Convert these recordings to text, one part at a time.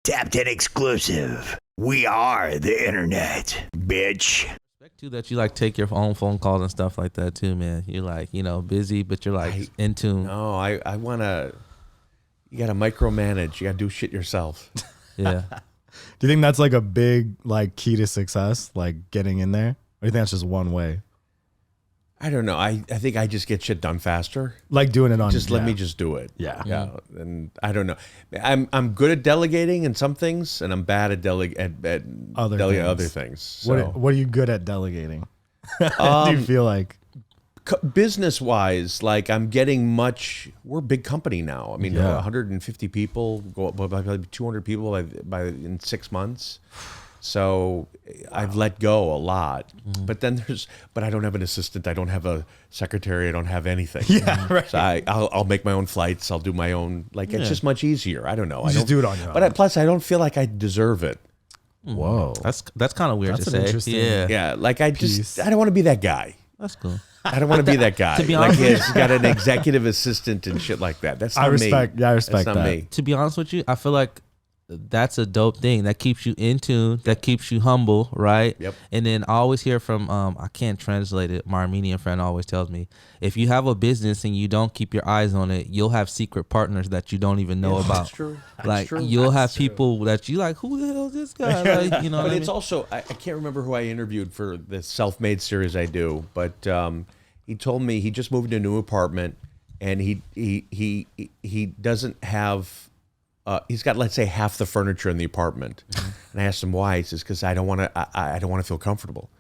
Tapped in exclusive. We are the internet, bitch. Respect too that you like take your own phone calls and stuff like that too, man. You're like, busy, but you're like in tune. No, I want to. You got to micromanage. You got to do shit yourself. Yeah. Do you think that's like a big key to success, like getting in there? Or do you think that's just one way? I don't know. I think I just get shit done faster. Like doing it on. Let me just do it. Yeah. Yeah. And I don't know. I'm good at delegating in some things, and I'm bad at delegating other things. So. What are you good at delegating? Do you feel like? Business wise, like I'm getting much. We're a big company now. I mean, 150 people, go up by 200 people in 6 months. So I've let go a lot. But then but I don't have an assistant. I don't have a secretary. I don't have anything. Yeah, right. So I'll make my own flights. I'll do my own. It's just much easier. I don't know. You just do it on your own. But plus, I don't feel like I deserve it. Whoa, that's kind of weird That's to an say. interesting- Yeah, like I Piece. don't want to be that guy. That's cool. I don't want to be that guy. To be like honest, he's got an executive assistant and shit like that. That's not I respect. me. Yeah, I respect That's not that. me. To be honest with you, I feel like that's a dope thing that keeps you in tune, that keeps you humble, right? Yep. And then I always hear from I can't translate it. My Armenian friend always tells me, if you have a business and you don't keep your eyes on it, you'll have secret partners that you don't even know about. That's true. That's Like true. you'll have people that you like, who the hell is this guy? Like, you know. But what I it's mean? also I can't remember who I interviewed for the self-made series I do, but he told me he just moved into a new apartment and he doesn't have. He's got, let's say, half the furniture in the apartment, and I asked him why. He says, "Because I don't want to feel comfortable.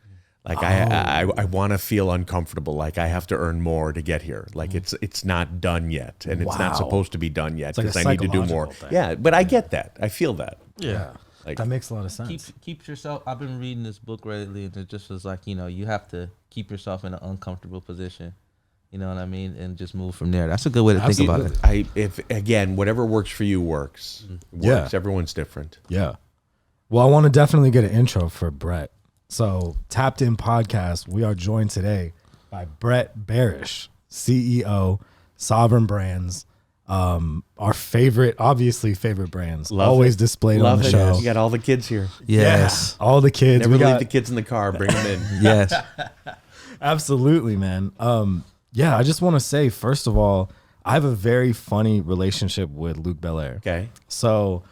Like I want to feel uncomfortable. Like I have to earn more to get here. Like it's not done yet, and it's not supposed to be done yet because like a I need to do more. psychological thing. Yeah, but I get that. I feel that. Yeah, Like, that makes a lot of sense. Keep yourself. I've been reading this book lately, and it just was like, you have to keep yourself in an uncomfortable position. You know what I mean? And just move from there. That's a good way to think about it. If again, whatever works for you works. Yeah. Everyone's different. Yeah. Well, I want to definitely get an intro for Bret. So, Tapped In Podcast, we are joined today by Bret Berish, CEO, Sovereign Brands. Our obviously favorite brands. Always displayed on the show. You got all the kids here. Yes. Yeah, all the kids. Never we leave got, the kids in the car. Bring them in. Yes. Absolutely, man. Yeah, I just want to say, first of all, I have a very funny relationship with Luke Belaire. Okay. So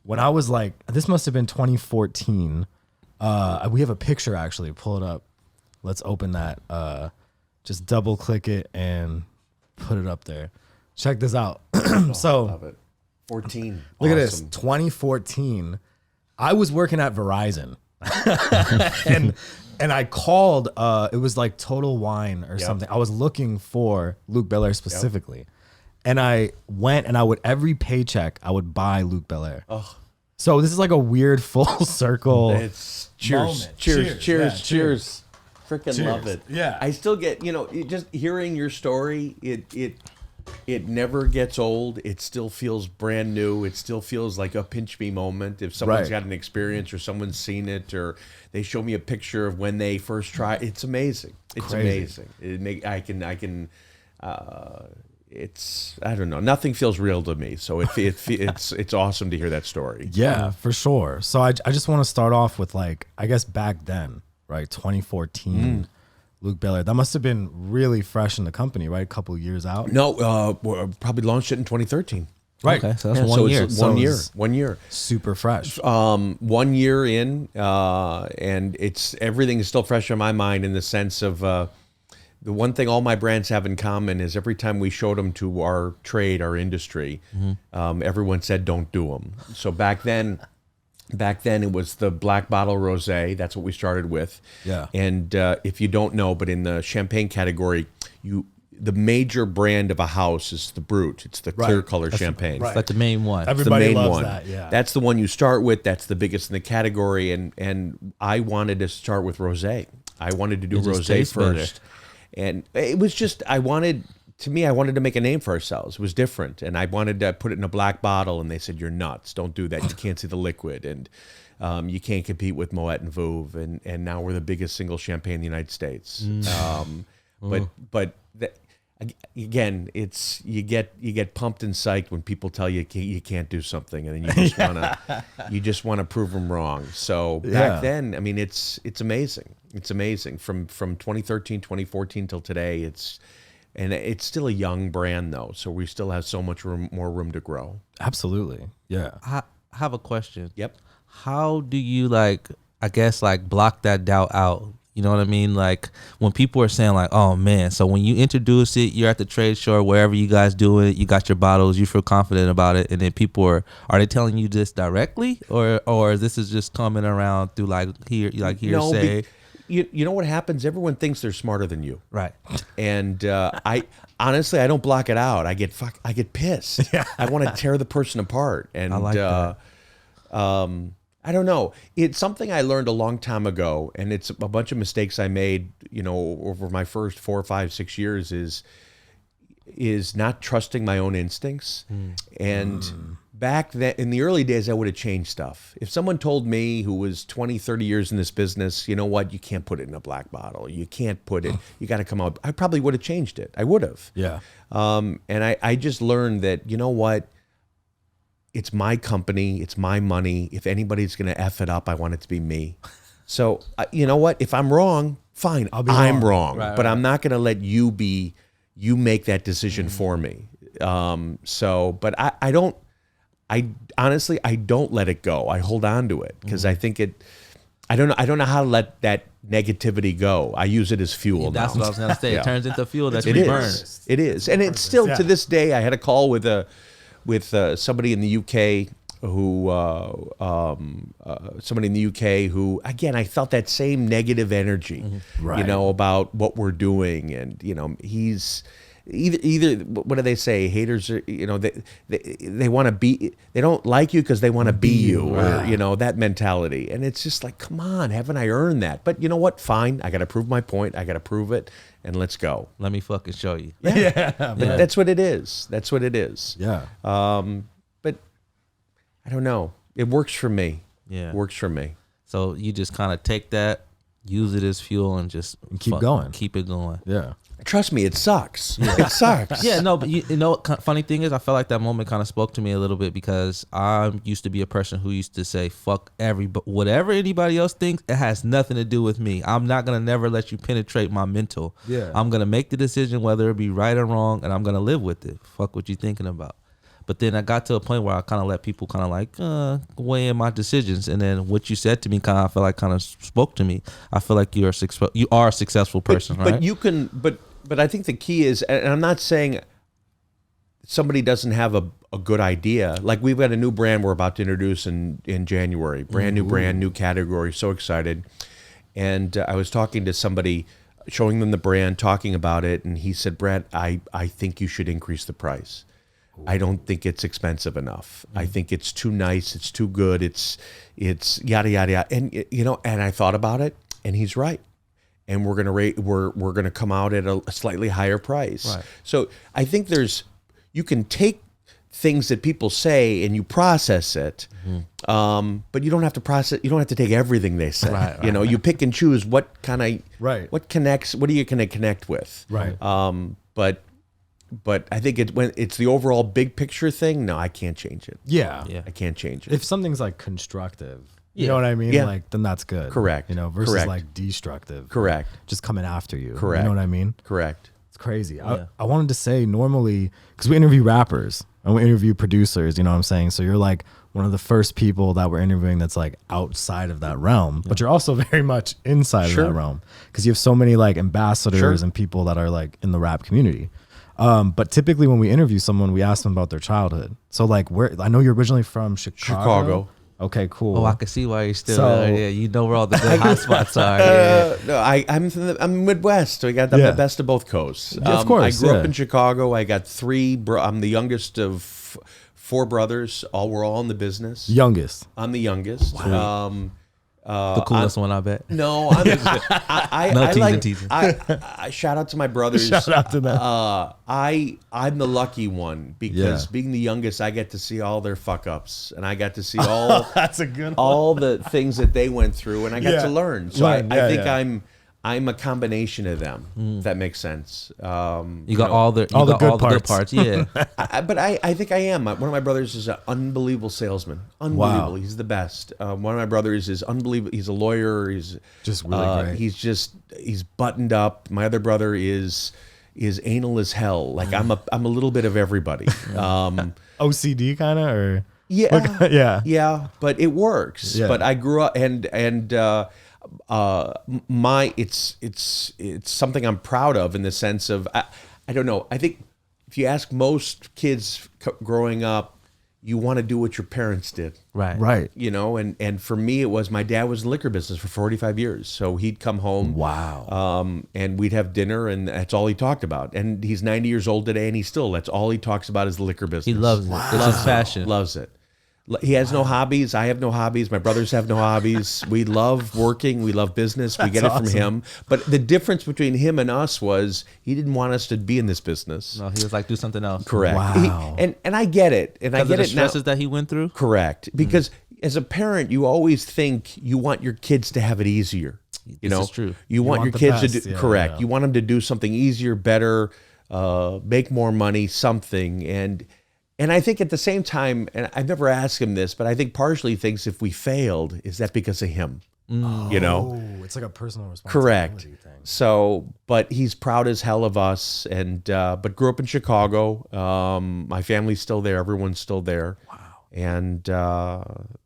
when I was this must have been 2014. We have a picture actually. Pull it up. Let's open that. Just double click it and put it up there. Check this out. So Love it. 14. look at this. Awesome. 2014. I was working at Verizon, and I called. It was like Total Wine or something. I was looking for Luke Belaire specifically, and I went and I would every paycheck I would buy Luke Belaire. Oh. So this is like a weird full circle. It's cheers. Moment. Cheers. Yeah, Cheers. Freaking love it. Yeah. I still get, just hearing your story, it never gets old. It still feels brand new. It still feels like a pinch me moment. If someone's got an experience or someone's seen it or they show me a picture of when they first tried, it's amazing. It's Crazy. amazing. I don't know. Nothing feels real to me. So it's awesome to hear that story. Yeah, for sure. So I just want to start off with I guess back then, right? 2014. Luke Belaire. That must have been really fresh in the company, right? A couple of years out. No, probably launched it in 2013. Right. Okay, so that's Yeah, 1 year. It's 1 year. it's 1 year. Super fresh. 1 year in, and everything is still fresh in my mind in the sense of the one thing all my brands have in common is every time we showed them to our trade, our industry, everyone said, "Don't do them." So back then it was the black bottle rosé. That's what we started with. Yeah. And if you don't know, but in the champagne category, the major brand of a house is the Brut. It's the clear color champagne. right. But the main one. Everybody the main loves one. that. Yeah. That's the one you start with. That's the biggest in the category. And I wanted to start with rosé. I wanted to do It just rosé tastes better. first. And it was just, I wanted to make a name for ourselves. It was different. And I wanted to put it in a black bottle. And they said, "You're nuts. Don't do that. You can't see the liquid. And you can't compete with Moet and Veuve." And now we're the biggest single champagne in the United States. But again, it's you get pumped and psyched when people tell you can't do something, and then you just wanna prove them wrong. So back then, I mean, it's amazing. It's amazing from 2013, 2014 till today. It's still a young brand though, so we still have so much more room to grow. Absolutely, yeah. I have a question. Yep. How do you block that doubt out? You know what I mean? Like when people are saying like, oh man, so when you introduce it, you're at the trade show, wherever you guys do it, you got your bottles, you feel confident about it. And then people are they telling you this directly or this is just coming around through hearsay? You know what happens? Everyone thinks they're smarter than you. Right. And I honestly, I don't block it out. I get pissed. Yeah. I want to tear the person apart. And I like that. I don't know. It's something I learned a long time ago, and it's a bunch of mistakes I made, over my first 4, 5, 6 years is not trusting my own instincts. And back then, in the early days, I would have changed stuff. If someone told me who was 20, 30 years in this business, you know what, you can't put it in a black bottle. You can't put it, you got to come out. I probably would have changed it. I would have. Yeah. And I just learned that, you know what, it's my company, it's my money. If anybody's going to F it up, I want it to be me. So, you know what? If I'm wrong, fine, I'm wrong. Right, but right. I'm not going to let you make that decision for me. But I honestly don't let it go. I hold on to it because I think I don't know how to let that negativity go. I use it as fuel. That's now. what I was going to say. Yeah. It turns into fuel that It you is. burn. It is, and it's still to this day. I had a call with somebody in the UK who again, I felt that same negative energy, about what we're doing, and he's either what do they say? Haters are, they want to be, they don't like you because they want to be you, or that mentality, and it's just like, come on, haven't I earned that? But you know what? Fine, I got to prove my point. I got to prove it, and let's go. Let me fucking show you. Yeah. But that's what it is. That's what it is. Yeah. But I don't know. It works for me. Yeah. It works for me. So you just kind of take that, use it as fuel, and just keep going. Keep it going. Yeah. Trust me, it sucks. It sucks. Yeah, no, but you know what funny thing is, I felt like that moment kind of spoke to me a little bit because I used to be a person who used to say, fuck whatever anybody else thinks, it has nothing to do with me. I'm not going to never let you penetrate my mental. Yeah. I'm going to make the decision whether it be right or wrong, and I'm going to live with it. Fuck what you thinking about. But then I got to a point where I kind of let people kind of like weigh in my decisions. And then what you said to me I feel like kind of spoke to me. I feel like you are a successful person, right? But you can, but I think the key is, and I'm not saying somebody doesn't have a good idea. Like we've got a new brand we're about to introduce in January. Brand new brand, new category. So excited. And I was talking to somebody, showing them the brand, talking about it. And he said, Brett, I think you should increase the price. I don't think it's expensive enough. I think it's too nice. It's too good. It's yada, yada, yada. And, and I thought about it, and he's right. And we're gonna come out at a slightly higher price. Right. So I think you can take things that people say and you process it, but you don't have to process. You don't have to take everything they say. Right, you pick and choose what kind of what connects. What are you going to connect with? Right. But I think when it's the overall big picture thing, no, I can't change it. Yeah. I can't change it. If something's like constructive, you know what I mean? Yeah. Like, then that's good. Correct. Versus like destructive. Correct. Just coming after you. Correct. You know what I mean? Correct. It's crazy. I wanted to say normally, because we interview rappers and we interview producers, you know what I'm saying? So you're like one of the first people that we're interviewing that's like outside of that realm, but you're also very much inside of that realm because you have so many like ambassadors and people that are like in the rap community. But typically when we interview someone, we ask them about their childhood. So like I know you're originally from Chicago. Okay, cool. Oh, I can see why you're still there. Yeah, you know where all the good hot spots are. Yeah. No, I'm Midwest, so I got the best of both coasts. Of course. I grew up in Chicago. I got I'm the youngest of 4 brothers. We're all in the business. Youngest. I'm the youngest. Wow. The coolest one, I bet. No, I'm teasing. I shout out to my brothers. Shout out to them. I'm the lucky one because being the youngest, I get to see all their fuck ups, and I got to see all that's a good one. all the things that they went through, and I got to learn. So I think I'm a combination of them. If that makes sense. You got all the good parts. Yeah. But I think I am. One of my brothers is an unbelievable salesman. Unbelievable. Wow. He's the best. One of my brothers is unbelievable. He's a lawyer. He's Just really great. He's buttoned up. My other brother is anal as hell. Like I'm a little bit of everybody. OCD kind of, or Yeah, yeah, but it works. Yeah. But I grew up and it's something I'm proud of in the sense of I don't know. I think if you ask most kids growing up, you want to do what your parents did. right. You know, and for me, it was my dad was in the liquor business for 45 years. So he'd come home. Wow. And we'd have dinner, and that's all he talked about. And he's 90 years old today, and that's all he talks about is the liquor business. He loves it. It's his passion. Loves it. He has no hobbies. I have no hobbies. My brothers have no hobbies. We love working. We love business. We get it from him. But the difference between him and us was he didn't want us to be in this business. No, he was like, do something else. Correct. Wow. And I get it. And I Because of get the it now. stresses that he went through. Correct. Because as a parent, you always think you want your kids to have it easier. You know, is true. You want your the kids best. to do Yeah, correct. yeah. You want them to do something easier, better, make more money, something. And I think at the same time, and I've never asked him this, but I think partially he thinks if we failed, is that because of him? You know? Oh, it's like a personal responsibility Correct. thing. So, but he's proud as hell of us, and but grew up in Chicago. My family's still there. Everyone's still there. Wow. And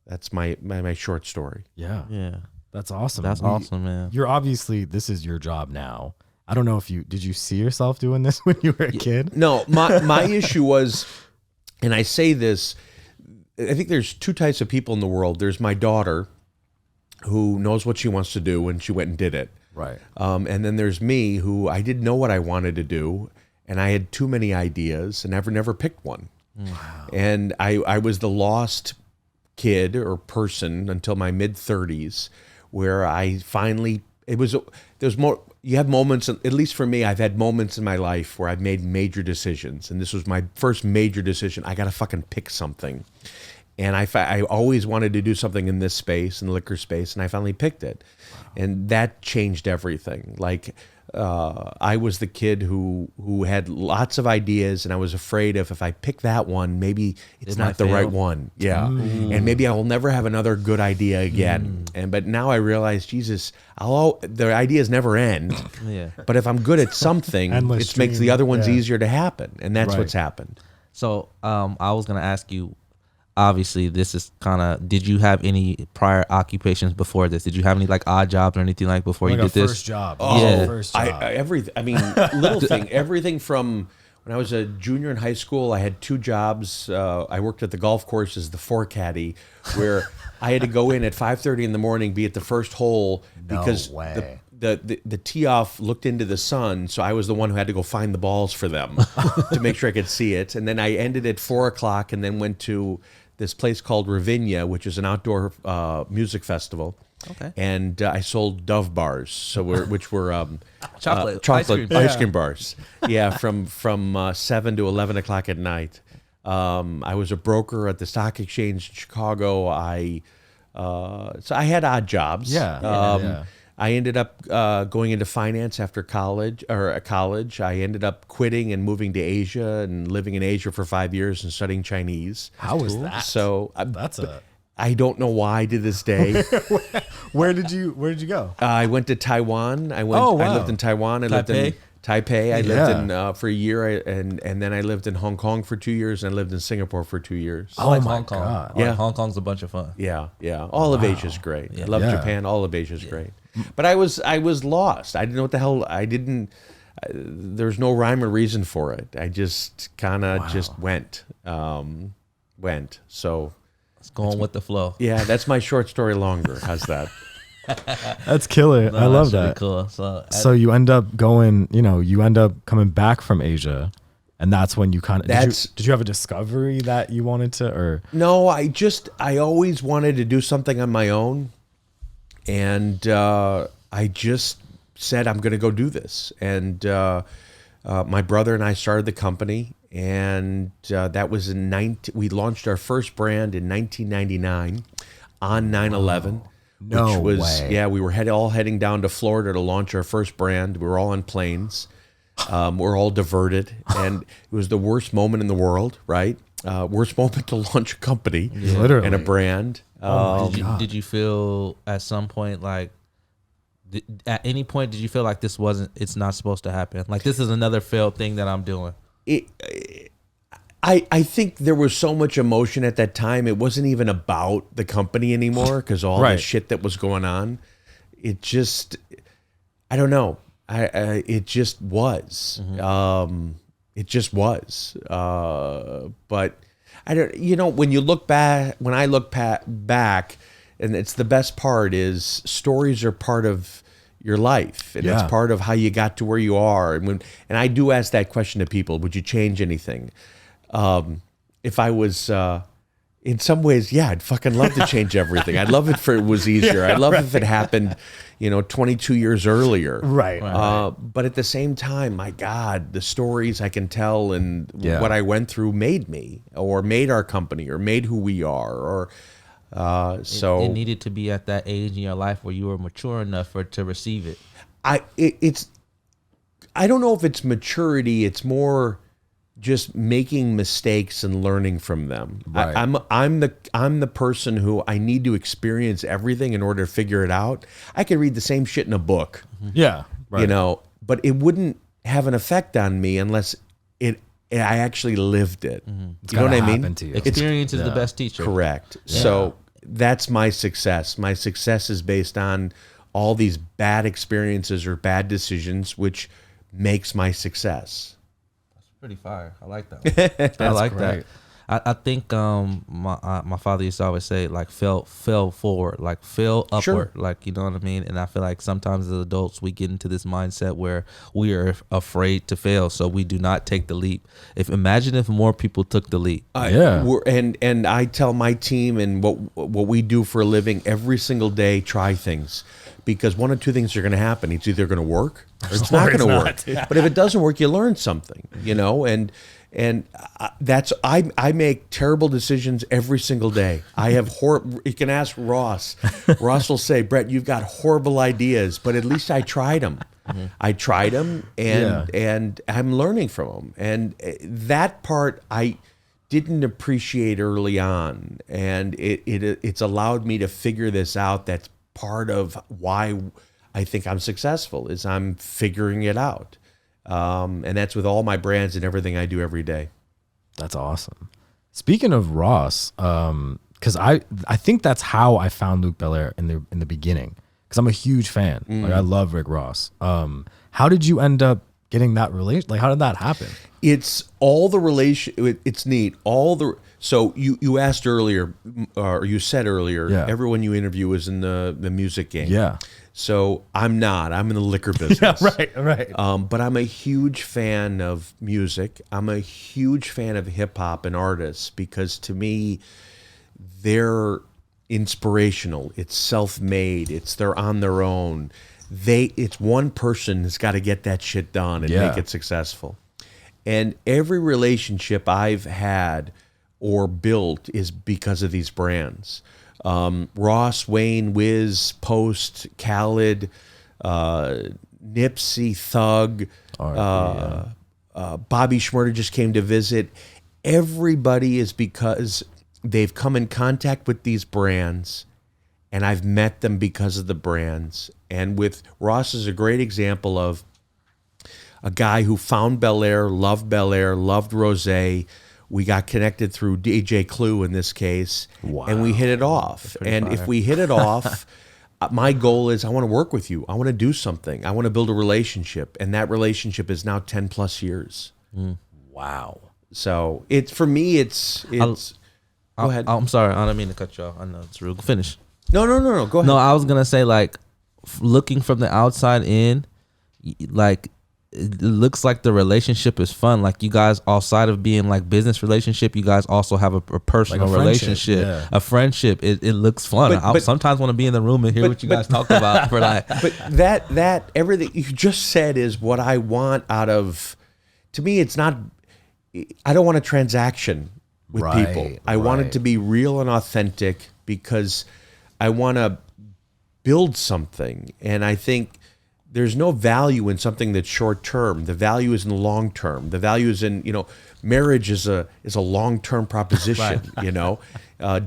that's my short story. Yeah. Yeah. That's awesome. That's awesome, man. You're obviously, this is your job now. I don't know if did you see yourself doing this when you were a kid? No, my issue was, and I say this, I think there's two types of people in the world. There's my daughter, who knows what she wants to do, and she went and did it. Right. And then there's me, who I didn't know what I wanted to do, and I had too many ideas, and never picked one. Wow. And I was the lost kid or person until my mid-30s, where I finally, there's more. You have moments, at least for me, I've had moments in my life where I've made major decisions. And this was my first major decision. I got to fucking pick something. And I always wanted to do something in this space, in the liquor space, and I finally picked it. Wow. And that changed everything. Like, I was the kid who had lots of ideas, and I was afraid if I pick that one, maybe it's not the right one. Yeah. And maybe I will never have another good idea again. But now I realize, Jesus, the ideas never end. Yeah. But if I'm good at something, Endless it makes stream. the other ones Yeah. easier to happen. And that's Right. what's happened. So I was going to ask you, obviously, this is kind of, did you have any prior occupations before this? Did you have any like odd jobs or anything like before Like you a did this? first job. Yeah. First job. I mean, everything from when I was a junior in high school, I had two jobs. I worked at the golf course as the four caddy, where I had to go in at 5:30 in the morning, be at the first hole because way. the tee off looked into the sun, so I was the one who had to go find the balls for them to make sure I could see it. And then I ended at 4 o'clock, and then went to this place called Ravinia, which is an outdoor music festival. Okay. And I sold Dove bars, which were Chocolate ice cream bars. Yeah, from 7 to 11 o'clock at night. I was a broker at the stock exchange in Chicago. So I had odd jobs. Yeah. I ended up going into finance after college. I ended up quitting and moving to Asia and living in Asia for 5 years and studying Chinese. How was that? So I I don't know why to this day. Where did you go? I went to Taiwan. I Oh, wow. lived in Taiwan. I lived in Taipei. I lived in for a year, and then I lived in Hong Kong for 2 years, and I lived in Singapore for 2 years. Oh, my Hong Kong. God. Yeah, Yeah. Hong Kong's a bunch of fun. Yeah. All of Asia's great. I love Yeah. Japan. All of Asia's great. But I was lost. I didn't know what the hell. I didn't. There's no rhyme or reason for it. I just kind of just went. So It's going with the flow. yeah, that's my short story longer. How's that? That's killer. I love That's really that. cool. So you end up going, you end up coming back from Asia, and that's when you kind of did you have a discovery that you wanted to, or No, I always wanted to do something on my own, and I just said I'm going to go do this. And my brother and I started the company, and that was we launched our first brand in 1999 on 9/11. No which was way. yeah, we were all heading down to Florida to launch our first brand. We were all on planes. We're all diverted, and it was the worst moment in the world, right? Worst moment to launch a company Literally. and a brand. Did you feel at some point like, at any point did you feel like it's not supposed to happen? Like, this is another failed thing that I'm doing. I think there was so much emotion at that time. It wasn't even about the company anymore because all the shit that was going on. It just, I don't know. It just was. It just was. But I don't. You know, when you look back, when I look back, and it's the best part is stories are part of your life, and it's part of how you got to where you are. And I do ask that question to people: would you change anything? If I was, in some ways, yeah, I'd fucking love to change everything. I'd love it if it was easier. I'd love if it happened, 22 years earlier. Right. But at the same time, my God, the stories I can tell and what I went through made me, or made our company, or made who we are, or It needed to be at that age in your life where you were mature enough to receive it. I don't know if it's maturity. It's more just making mistakes and learning from them. Right. I'm the person who I need to experience everything in order to figure it out. I could read the same shit in a book, Yeah. Right. but it wouldn't have an effect on me unless I actually lived it. It's You know what gotta I mean? happen to you. Experience is the best teacher. Correct. So that's my success. My success is based on all these bad experiences or bad decisions, which makes my success. Pretty fire. I like that. I like great. that. I think my father used to always say, like, fell forward, like fell upward, Sure. like, you know what I mean? And I feel like sometimes as adults we get into this mindset where we are afraid to fail, so we do not take the leap. Imagine if more people took the leap. And I tell my team and what we do for a living every single day, try things. Because one of two things are going to happen. It's either going to work or it's not going to work. Yeah. But if it doesn't work, you learn something, and that's, I make terrible decisions every single day. I have you can ask Ross. Ross will say, Brett, you've got horrible ideas, but at least I tried them. I tried them, and I'm learning from them. And that part I didn't appreciate early on. And it's allowed me to figure this out. That's part of why I think I'm successful, is I'm figuring it out. And that's with all my brands and everything I do every day. That's awesome. Speaking of Ross, because I think that's how I found Luke Belaire in the beginning, because I'm a huge fan. Like, I love Rick Ross. How did you end up getting that relation? Like, how did that happen? It's all the relation. It's neat. So you asked earlier, or you said earlier, everyone you interview is in the music game. Yeah. So I'm not. I'm in the liquor business. Right. But I'm a huge fan of music. I'm a huge fan of hip hop and artists, because to me, they're inspirational. It's self-made. They're on their own. It's one person that's got to get that shit done and make it successful. And every relationship I've had or built is because of these brands. Ross, Wayne, Wiz, Post, Khaled, Nipsey, Thug, Bobby Shmurda just came to visit. Everybody is because they've come in contact with these brands, and I've met them because of the brands. And with Ross is a great example of a guy who found Belaire, loved Rosé. We got connected through DJ Clue in this case, and we hit it off. And if we hit it off, my goal is I want to work with you. I want to do something. I want to build a relationship, and that relationship is now 10 plus years. Wow. So for me, it's. Go ahead. I'm sorry. I don't mean to cut you off. I know it's rude. Finish. No. Go ahead. No, I was gonna say, like, looking from the outside in, like, it looks like the relationship is fun. Like, you guys, outside of being like business relationship, you guys also have a personal relationship, a friendship. It looks fun. I sometimes want to be in the room and hear what you guys talk about. For like, but that everything you just said is what I want out of. To me, it's not. I don't want a transaction with people. I want it to be real and authentic, because I want to build something. And I think there's no value in something that's short term. The value is in the long term. The value is in, marriage is a long term proposition.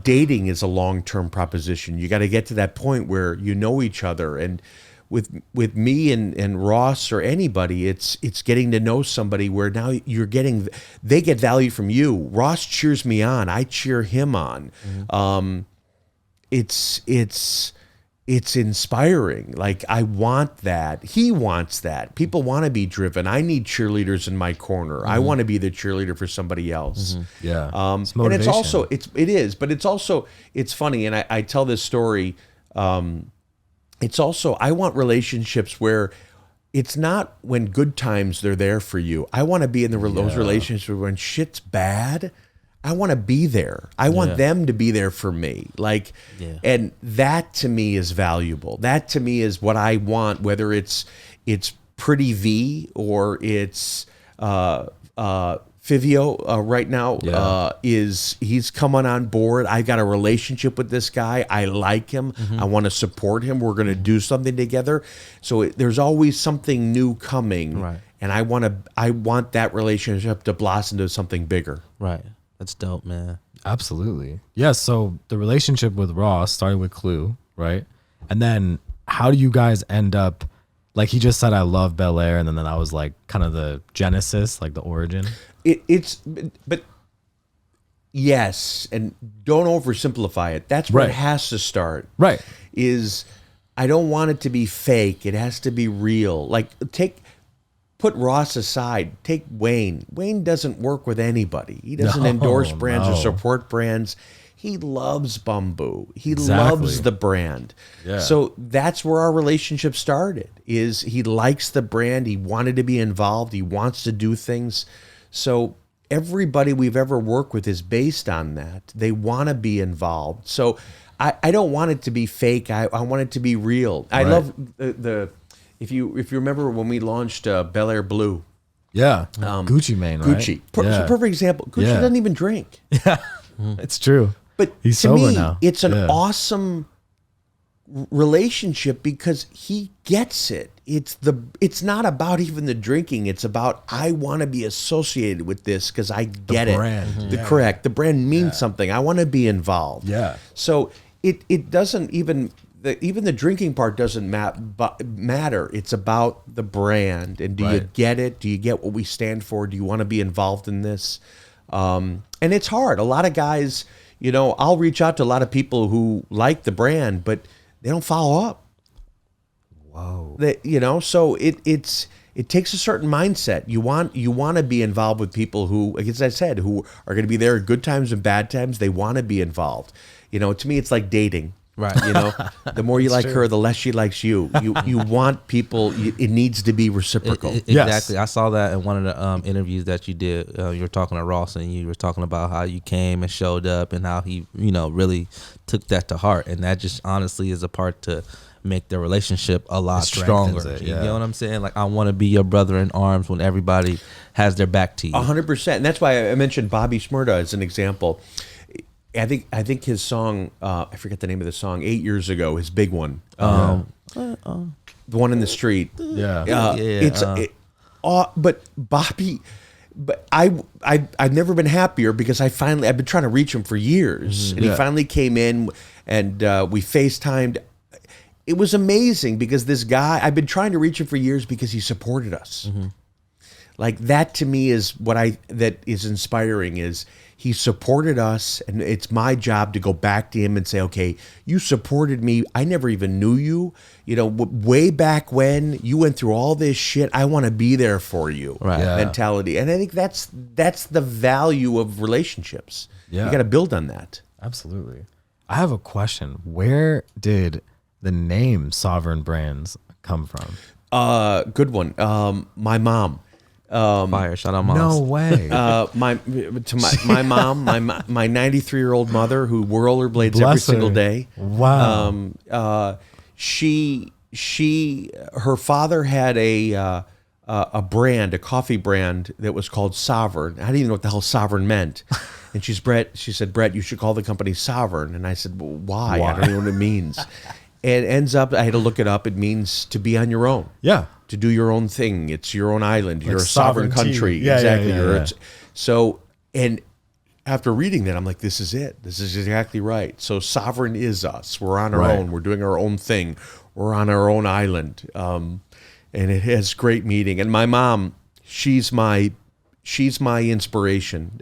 Dating is a long term proposition. You got to get to that point where you know each other. And with me and Ross or anybody, it's getting to know somebody where now they get value from you. Ross cheers me on. I cheer him on. Mm-hmm. It's inspiring. Like, I want that. He wants that. People want to be driven. I need cheerleaders in my corner. Mm-hmm. I want to be the cheerleader for somebody else. Mm-hmm. Yeah. And it's also, it's funny. And I tell this story. It's also, I want relationships where it's not when good times they're there for you. I want to be in those relationships where when shit's bad, I want to be there. I want them to be there for me. And that to me is valuable. That to me is what I want, whether it's Pretty V or it's Fivio right now he's coming on board. I got a relationship with this guy. I like him. Mm-hmm. I want to support him. We're going to do something together. So there's always something new coming. Right. And I want that relationship to blossom into something bigger. Right. That's dope, man. Absolutely. Yeah. So the relationship with Ross started with Clue, right? And then how do you guys end up, like he just said, I love BELAIRE, and then that was like kind of the genesis, like the origin. But yes, and don't oversimplify it. That's where it has to start. Right. I don't want it to be fake. It has to be real. Like, put Ross aside. Take Wayne. Wayne doesn't work with anybody. He doesn't endorse brands or support brands. He loves bumbu. He loves the brand. Yeah. So that's where our relationship started. He likes the brand. He wanted to be involved. He wants to do things. So everybody we've ever worked with is based on that. They want to be involved. So I don't want it to be fake. I want it to be real. I love the if you remember when we launched BELAIRE Blue. Yeah. Gucci Mane, right? Gucci. It's a perfect example. Gucci doesn't even drink. Yeah. It's true. But he's to sober me, now. It's an awesome relationship because he gets it. It's not about even the drinking. It's about, I want to be associated with this because I get the brand. Mm-hmm. The brand means something. I want to be involved. Yeah. So it doesn't even the drinking part doesn't matter. It's about the brand. And do you get it? Do you get what we stand for? Do you want to be involved in this? And it's hard. A lot of guys, I'll reach out to a lot of people who like the brand, but they don't follow up. Whoa. So it takes a certain mindset. You want to be involved with people who, as I said, who are going to be there at good times and bad times. They want to be involved. To me, it's like dating. Right. The more you like her, the less she likes you. You want people. It needs to be reciprocal. Exactly. Yes. I saw that in one of the interviews that you did. You were talking to Ross, and you were talking about how you came and showed up, and how he, really took that to heart, and that just honestly is a part to make the relationship a lot stronger. You know what I'm saying? Like, I want to be your brother in arms when everybody has their back to you. 100%. And that's why I mentioned Bobby Shmurda as an example. I think his song, I forget the name of the song, 8 years ago, his big one, the one in the street. But Bobby, I've never been happier because I've been trying to reach him for years, and he finally came in, and we FaceTimed. It was amazing because this guy, I've been trying to reach him for years because he supported us. Mm-hmm. Like, that to me is that is inspiring. Is he supported us, and it's my job to go back to him and say, okay, you supported me. I never even knew you. Way back when you went through all this shit, I want to be there for you. Right. Yeah. Mentality. And I think that's the value of relationships. Yeah. You got to build on that. Absolutely. I have a question. Where did the name Sovereign Brands come from? Good one. My mom. Fire, shout out moms. No way. My mom, my 93-year-old mother who rollerblades every single day. Wow. Her father had a coffee brand that was called Sovereign. I didn't even know what the hell Sovereign meant. And she said, Brett, you should call the company Sovereign. And I said, well, why? I don't know what it means. it ends up, I had to look it up. It means to be on your own. Yeah. To do your own thing. It's your own island. You're a sovereign sovereignty. country. Yeah, exactly. yeah. So, and after reading that, I'm like, this is it. This is exactly right. So sovereign is us. We're on our own. We're doing our own thing. We're on our own island. And it has great meaning. And my mom, she's my inspiration.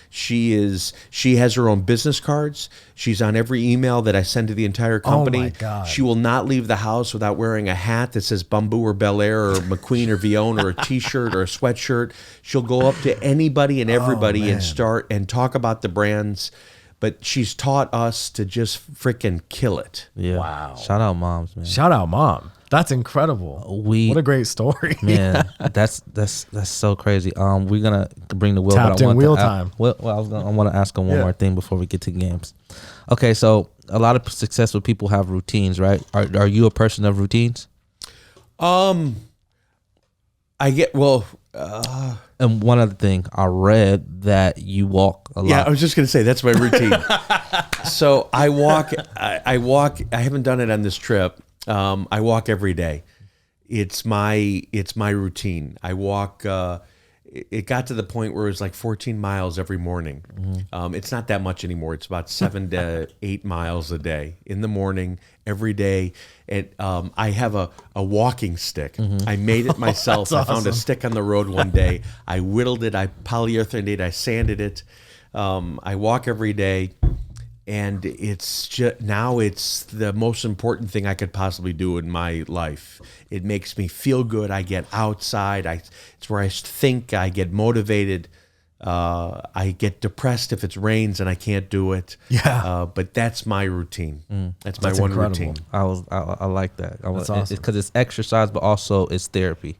She has her own business cards. She's on every email that I send to the entire company. Oh my God. She will not leave the house without wearing a hat that says bumbu or BELAIRE or McQueen or VILLON or a t-shirt or a sweatshirt. She'll go up to anybody and everybody and start and talk about the brands. But she's taught us to just freaking kill it. Yeah. Wow. Shout out moms, man. Shout out, Mom. That's incredible. What a great story. Man, that's so crazy. We're gonna bring the wheel. Tapped in wheel time. I want to ask him one more thing before we get to games. Okay, so a lot of successful people have routines, right? Are you a person of routines? I get And one other thing, I read that you walk a lot. Yeah, I was just gonna say that's my routine. So I walk. I haven't done it on this trip. I walk every day. It's my routine. I walk. It got to the point where it was like 14 miles every morning. It's not that much anymore. It's about 7 to 8 miles a day in the morning, every day. And I have a walking stick. I made it myself. I found a stick on the road one day. I whittled it. I polyurethanated it. I sanded it. I walk every day. And it's just, now it's the most important thing I could possibly do in my life. It makes me feel good. I get outside. It's where I think. I get motivated. I get depressed if it rains and I can't do it. Yeah. But that's my routine. That's my one incredible. routine. I like that. That's awesome. Because it's exercise, but also it's therapy.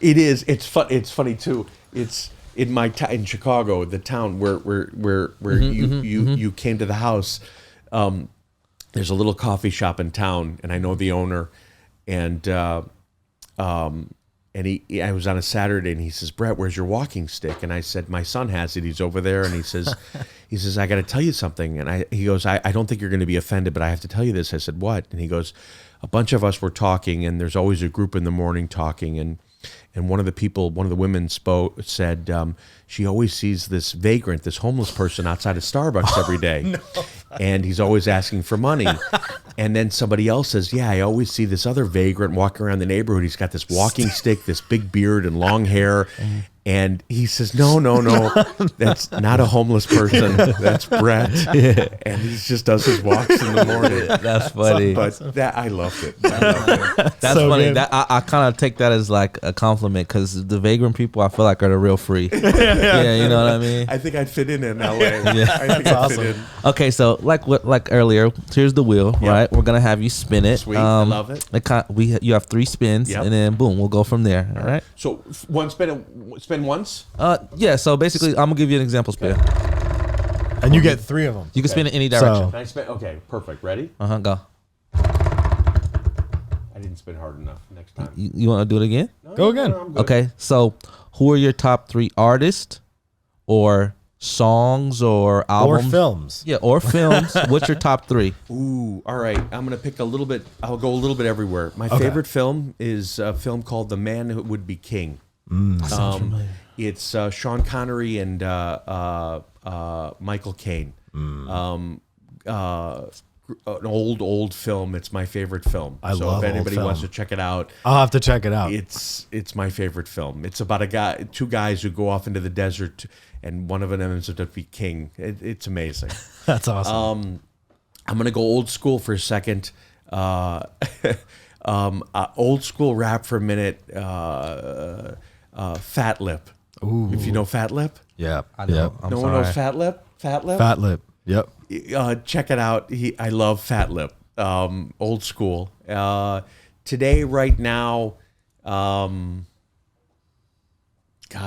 It is. It's fun. It's funny too. It's in in Chicago, the town where you came to the house. There's a little coffee shop in town, and I know the owner, and I was on a Saturday, and he says, "Bret, where's your walking stick?" And I said, "My son has it. He's over there." And he says, "I got to tell you something." And he goes, I don't think you're going to be offended, but I have to tell you this." I said, "What?" And he goes, "A bunch of us were talking, and there's always a group in the morning talking, and one of the women said she always sees this vagrant, this homeless person outside of Starbucks every day, and he's always asking for money." And then somebody else says, "Yeah, I always see this other vagrant walking around the neighborhood. He's got this walking stick, this big beard and long hair." And he says, no, that's not a homeless person. That's Bret. Yeah. And he just does his walks in the morning. That's funny. But I loved it. That's so funny. That I kind of take that as like a compliment, because the vagrant people I feel like are the real free. Yeah, you know what I mean? I think I'd fit in LA. Yeah. I think I'd fit in. Okay, so like earlier, here's the wheel, right? We're gonna have you spin it. Sweet, I love it. You have 3 spins, and then boom, we'll go from there. All right. So one spin once. Yeah. So basically, I'm gonna give you an example spin, and you get 3 of them. You can spin in any direction. Can I spin? Okay, perfect. Ready? Go. I didn't spin hard enough. Next time. You want to do it again? No, Go again. No, I'm good. Okay. So, who are your top 3 artists, or songs, or albums, or films? Yeah, or films. What's your top 3? Ooh, all right. I'm gonna pick a little bit. I'll go a little bit everywhere. My favorite film is a film called The Man Who Would Be King. It's Sean Connery and Michael Caine. An old film. It's my favorite film. I love So if anybody old wants film. to check it out, I'll have to check it out. it's my favorite film. It's about 2 guys who go off into the desert, and one of them ends up to be king. It's amazing. That's awesome. I'm gonna go old school for a second. Old school rap for a minute. Fat Lip. Ooh. If you know Fat Lip. Yeah. I know. Yep. I'm No sorry. one knows Fat Lip. Fat Lip. Fat Lip. Yep. Check it out. I love Fat Lip. Old school. Today, right now, God,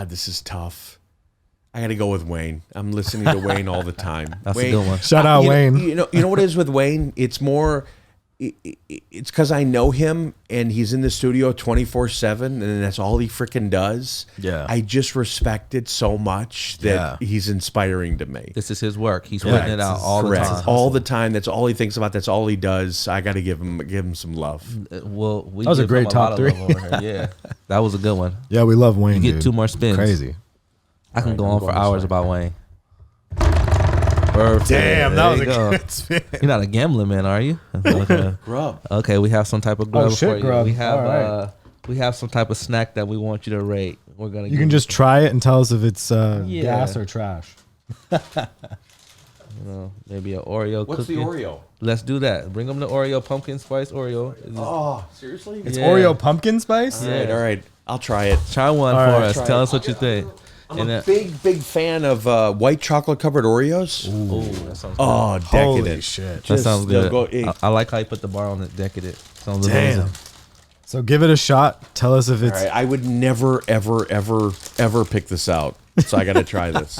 this is tough. I got to go with Wayne. I'm listening to Wayne all the time. That's Wayne, a good one. Shout out Wayne. You know what it is with Wayne? It's more it's because I know him and he's in the studio 24/7 and that's all he freaking does. Yeah. I just respect it so much that he's inspiring to me. This is his work. He's putting it out all the time. All the time. That's all he thinks about. That's all he does. I got to give him some love. Well, that was a great top three. Yeah, that was a good one. Yeah, we love Wayne. You get dude. 2 more spins. Crazy. I can go on for hours about Wayne. Perfect. Damn, that There was you a go. good spin. You're not a gambling man, are you? Okay. Grub. Okay, we have some type of grub shit, for you. grub. We have All right. we have some type of snack that we want you to rate. We're gonna. You can just try it and tell us if it's Yeah. gas or trash. maybe an Oreo. What's cookie. the Oreo? Let's do that. Bring them the Oreo pumpkin spice Oreo. Oh, seriously? It's Yeah. Oreo pumpkin spice? All right. I'll try it. Try one All for right, us. try Tell it. us what you think. I'm a big fan of white chocolate covered Oreos. Ooh, that sounds good. Oh, Holy decadent. shit. That sounds good. Go, I like how you put the bar on it. Decadent. Sounds Damn. amazing. So give it a shot. Tell us if all it's right, I would never, ever, ever, ever pick this out. So I got to try this.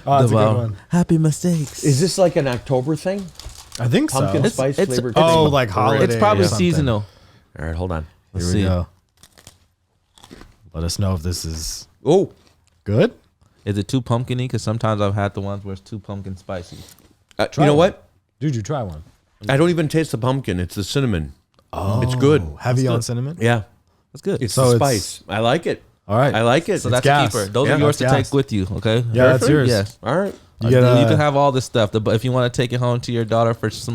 Oh, it's a good one. Happy mistakes. Is this like an October thing? I think so. Pumpkin It's- spice it's- flavored? Oh, cookie? like holiday. It's probably or something. seasonal. All right, hold on. Let's Here see. we go. Let us know if this is Oh, good. Is it too pumpkin-y? Because sometimes I've had the ones where it's too pumpkin spicy. you know what? Dude, you try one. I don't even taste the pumpkin. It's the cinnamon. Oh, it's good. Heavy on good. cinnamon? Yeah, That's good. it's So the it's- spice. I like it. All right. I like it. so that's gas. a keeper. Those Yeah, are yours that's to gas. take with you. Okay. Yeah, that's yours. Yes. All right. You get, You can have all this stuff, but if you want to take it home to your daughter for jokes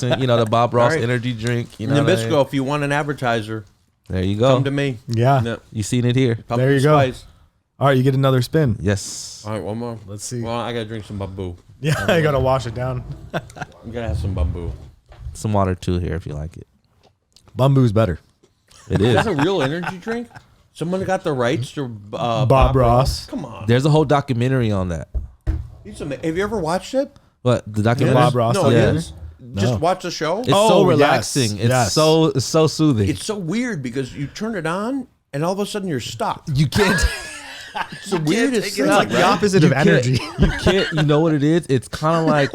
and the Bob Ross All right. energy drink, what I mean? Nabisco, if you want an advertiser, There you go. come to me. Yeah. No, You seen it here? pumpkin There you go. spice. All right, you get another spin. Yes. All right, one more. Let's see. Well, I got to drink some bumbu. Yeah, I gotta wash it down. I'm going to have some bumbu. Some water too here if you like it. Bumbu's better. It Is is. that a real energy drink? Someone got the rights to Bob Ross. Come on. There's a whole documentary on that. Have you ever watched it? What the documentary? Bob Ross No, it Yeah. is. Just watch the show. It's Oh, so yes, relaxing. It's yes. so soothing. It's so weird because you turn it on and all of a sudden you're stuck. you can't. It's the weirdest It's thing. like the right? opposite of energy. You can't. You know what it is? It's kind of like.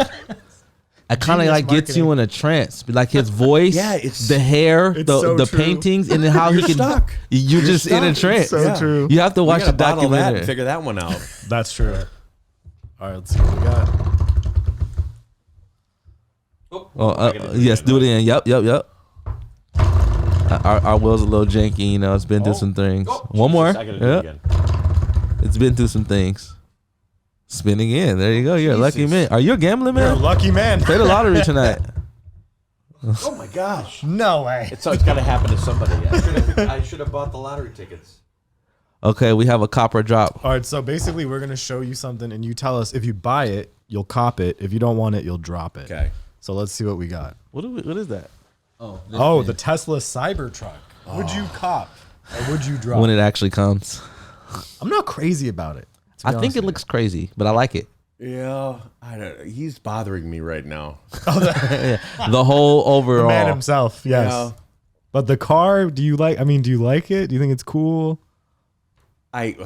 It kind of Genius like gets you in a trance, like his voice, Yeah, it's- the hair, It's the so true. paintings, and then how You're he can. stuck. You're just in a stuck. trance. So true. You have to We watch gotta the bottle that documentary. and figure that one out. That's true. All right, let's see what we got. Yes, do it in. Yep. Our wheel's a little janky, It's been through some things. One more. I gotta do it Yeah. again. It's been through some things. Spin again. There you go. You're a lucky Jesus. man. Are you a gambling You're a man? lucky man. Play the lottery tonight. Oh my gosh. No way. It's got to happen to somebody. I should have bought the lottery tickets. Okay, we have a copper drop. All right, so basically we're gonna show you something, and you tell us if you buy it, you'll cop it. If you don't want it, you'll drop it. Okay. So let's see what we got. What is that? Oh, the Tesla Cybertruck. Would you cop or would you drop? When it actually comes. I'm not crazy about it. to be I think honest it with looks crazy, but I like it. Yeah, I don't. He's bothering me right now. The whole you. overall. The man himself. Yes. Yeah. But the car, do you like? I mean, do you like it? Do you think it's cool? I'd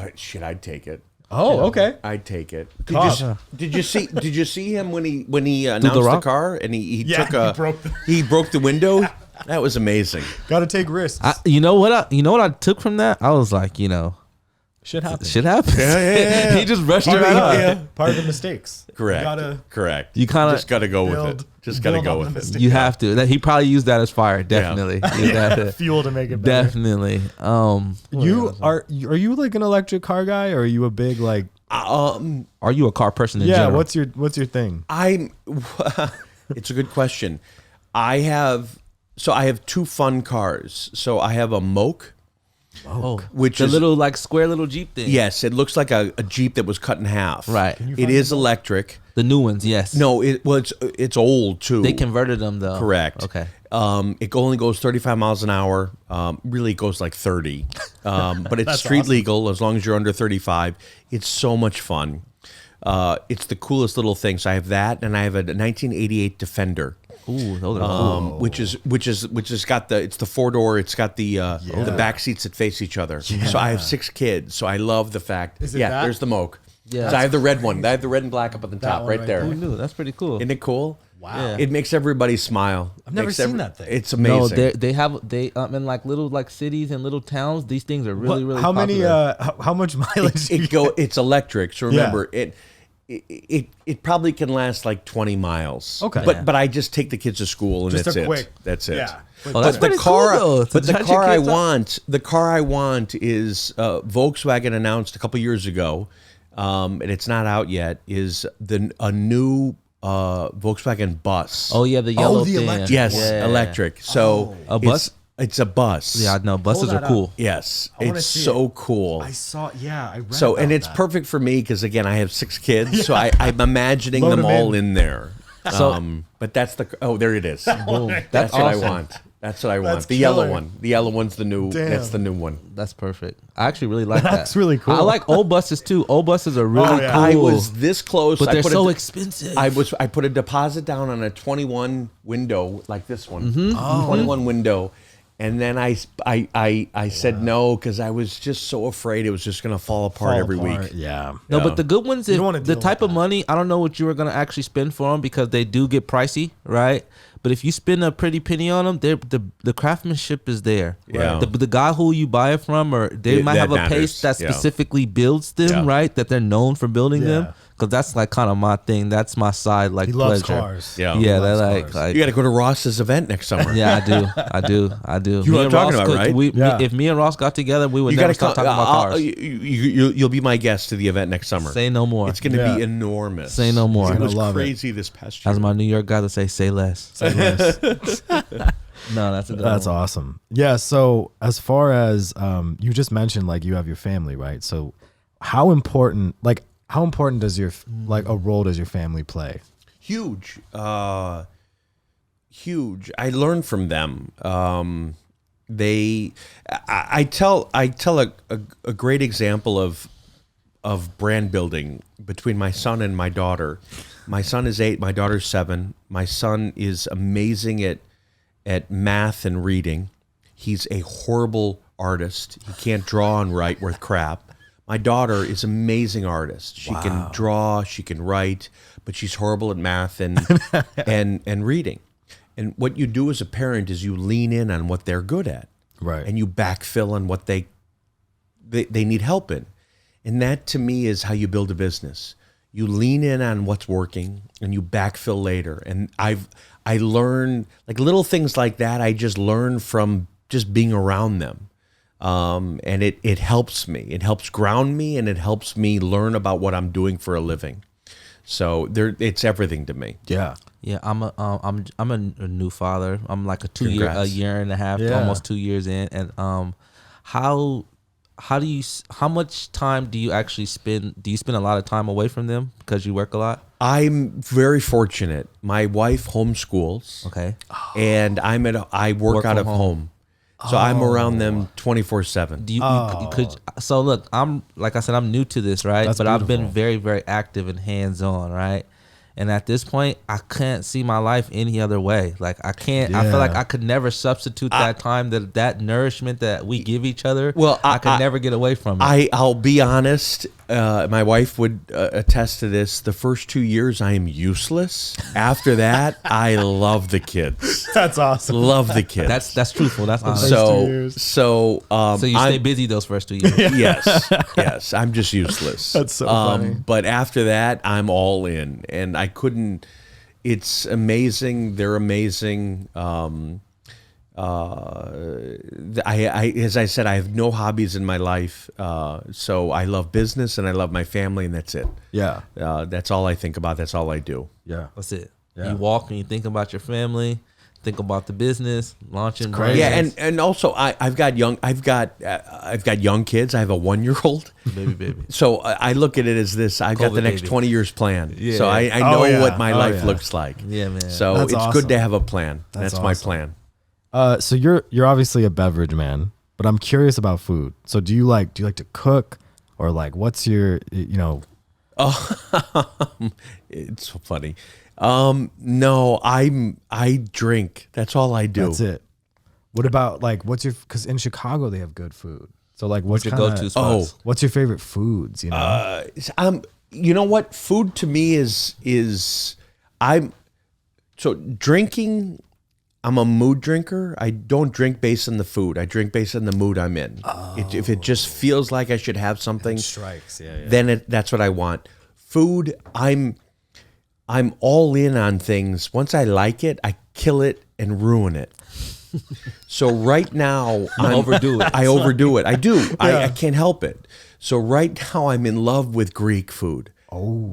take it. Oh, okay. I'd take it. Cop. Did you see him when he announced the Rock? car and he Yeah, took he broke the window? That was amazing. Got to take risks. You know what I took from that? I was like, Shit happens. shit happens. Yeah. He just rushed Part, it of, right on. Yeah. part of the mistakes. Correct. You gotta Correct. You kinda- just got to go with build, it. Just got to build go on with the it. mistake. You have to. He probably used that as fire. Definitely. Use that. Fuel to make it better. Definitely. Are you like an electric car guy, or are you a big like? Are you a car person in Yeah. general? What's your thing? It's a good question. I have two fun cars. So I have a Moke. Which the is little like square little Jeep thing? Yes, it looks like a Jeep that was cut in half. Right. It is electric. The new ones, yes. No, it's old too. They converted them though. Correct. Okay. It only goes 35 miles an hour. Really it goes like 30. But it's street legal as long as you're under 35. It's so much fun. It's the coolest little thing. So I have that, and I have a 1988 Defender. Ooh, those are cool. Which is got it's the 4-door. It's got the back seats that face each other. So I have 6 kids. So I love the fact. Is it yeah, that? there's the Moke. Yeah. So I have the red one. I have the red and black up at the top, one right right there. Who knew? That's pretty cool. Isn't it cool? Wow. Yeah. It makes everybody smile. I've never seen that thing. It's No, amazing. they have in like little like cities and little towns. These things are really really how popular. many? How much mileage? do you get? It's electric. So remember, it probably can last like 20 miles. Okay. But I just take the kids to school and Just that's a it. quick. That's it. Yeah. Oh, that's But pretty the car, cool, though. but the Touch car your I kids up. want, is Volkswagen announced a couple years ago, and it's not out yet. Is a new Volkswagen bus? Oh yeah, the yellow the thing. electric yes, Yeah. electric. So A bus? It's a bus. Yeah, no, buses Pull are that cool. up. Yes, I wanna it's see so it. cool. I saw. Yeah, I read. So, about and it's that. perfect for me because again, I have 6 kids, so I'm imagining Load them 'em all in. in there. So- But that's there it is. Boom. That's what awesome. I want. That's what I want. That's The yellow killer. one. The yellow one's the new. Damn. That's the new one. That's perfect. I actually really like that. That's really cool. I like old buses too. Old buses are really yeah. cool. I was this close, but I they're put so a, expensive. I put a deposit down on a 21 window like this one, Mm-hmm. 21 window, and then I said no because I was just so afraid it was just gonna fall apart every week. Yeah. No, but the good ones, don't wanna the deal type with of money, I don't know what you were gonna actually spend for them because they do get pricey, right? But if you spend a pretty penny on them, the craftsmanship is there. Yeah. The guy who you buy it from, or they Yeah, might that have a matters. paste that Yeah. specifically builds them, Yeah. right? That they're known for building them. Yeah. Because that's like kind of my thing. That's my side, like He loves pleasure. cars. Yeah. Yeah, He they're loves cars. You got to go to Ross's event next summer. Yeah, I do. You know what I'm talking about, right? Yeah. If me and Ross got together, we would You never got to stop talking about cars. You'll be my guest to the event next summer. Say no more. It's going to Yeah. be enormous. Say no more. It was love it. crazy this past year. As my New York guy would say, say less. Say less. No, that's a good That's one. awesome. Yeah. So as far as you just mentioned, like you have your family, right? So how important does your like a role does your family play? Huge. Huge. I learned from them. I tell a great example of brand building between my son and my daughter. My son is 8, my daughter's 7. My son is amazing at math and reading. He's a horrible artist. He can't draw and write worth crap. My daughter is an amazing artist. She can draw, she can write, but she's horrible at math and and reading. And what you do as a parent is you lean in on what they're good at. Right. And you backfill on what they need help in. And that to me is how you build a business. You lean in on what's working and you backfill later. And I learn like little things like that. I just learn from just being around them. And it helps me. It helps ground me and it helps me learn about what I'm doing for a living. So it's everything to me. Yeah. Yeah, I'm a new father. I'm like a Congrats. year and a half, Yeah. almost 2 years in. And how much time do you actually spend? Do you spend a lot of time away from them because you work a lot? I'm very fortunate. My wife homeschools. Okay. And I work out from of home. So I'm around them 24/7. Do you could so look, I'm like I said, I'm new to this, right? That's but I've been beautiful. very, very active and hands on, right? And at this point, I can't see my life any other way. Like I can't. I feel like Yeah. I could never substitute that time, that nourishment that we give each other. Well, I could never get away from it. I'll be honest. My wife would attest to this. The first 2 years, I am useless. After that, I love the kids. That's awesome. Love the kids. that's truthful. That's honest. First 2 so years. so. So you stay busy those first 2 years. Yes. I'm just useless. That's so funny. But after that, I'm all in, and I couldn't. It's amazing. They're amazing. As I said, I have no hobbies in my life. So I love business and I love my family, and that's it. Yeah. That's all I think about. That's all I do. Yeah. That's it. Yeah. You walk and you think about your family, think about the business, launching crazy. brands. Yeah, and also I've got young kids. I have a 1-year-old. baby. So I look at it as this: I've got COVID the next baby. 20 years planned. Yeah. So I know Oh, yeah. what my Oh, life yeah. looks like. Yeah, man. So That's it's awesome. good to have a plan. That's That's my awesome. plan. So you're obviously a beverage man, but I'm curious about food. So do you like to cook, or like what's your It's so funny. No, I drink. That's all I do. That's it. What about like because in Chicago they have good food. So like what's What's your kinda- go-to spots? What's your favorite foods? You know. you know what? Food to me is drinking. I'm a mood drinker. I don't drink based on the food. I drink based on the mood I'm in. If it just feels like I should have something, Strikes. Yeah. then that's what I want. Food, I'm all in on things. Once I like it, I kill it and ruin it. So right now, I overdo it. I do. I can't help it. So right now, I'm in love with Greek food.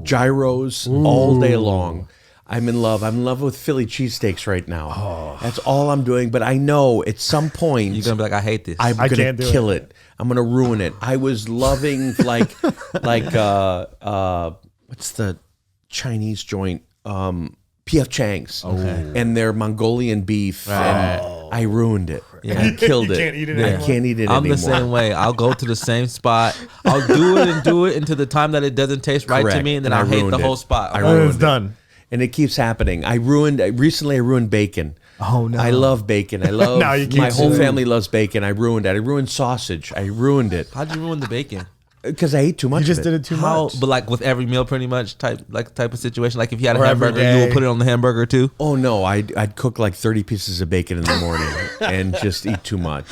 Gyros all day long. I'm in love. I'm in love with Philly cheesesteaks right now. That's all I'm doing. But I know at some point You're gonna be like, I hate this. I'm gonna kill it. I'm gonna ruin it. I was loving like what's the Chinese joint? P.F. Chang's and their Mongolian beef. And I ruined it. Yeah. I killed it. Can't eat it I anymore. can't eat it I'm anymore. the same way. I'll go to the same spot. I'll do it until the time that it doesn't taste right to Correct. me, and then And I I'll hate the ruined whole it. spot. I Oh, ruined it's it. done. And it keeps happening. Recently I ruined bacon. Oh, no. I love bacon. I love Now you keep my whole doing it. family loves bacon. I ruined it. I ruined sausage. I ruined it How'd you ruin the bacon? because I ate too much. You just of did it too How? much. But like with every meal, pretty much type of situation. Like if you had a Or every hamburger, you day. would put it on the hamburger too. Oh no, I'd cook like 30 pieces of bacon in the morning and just eat too much.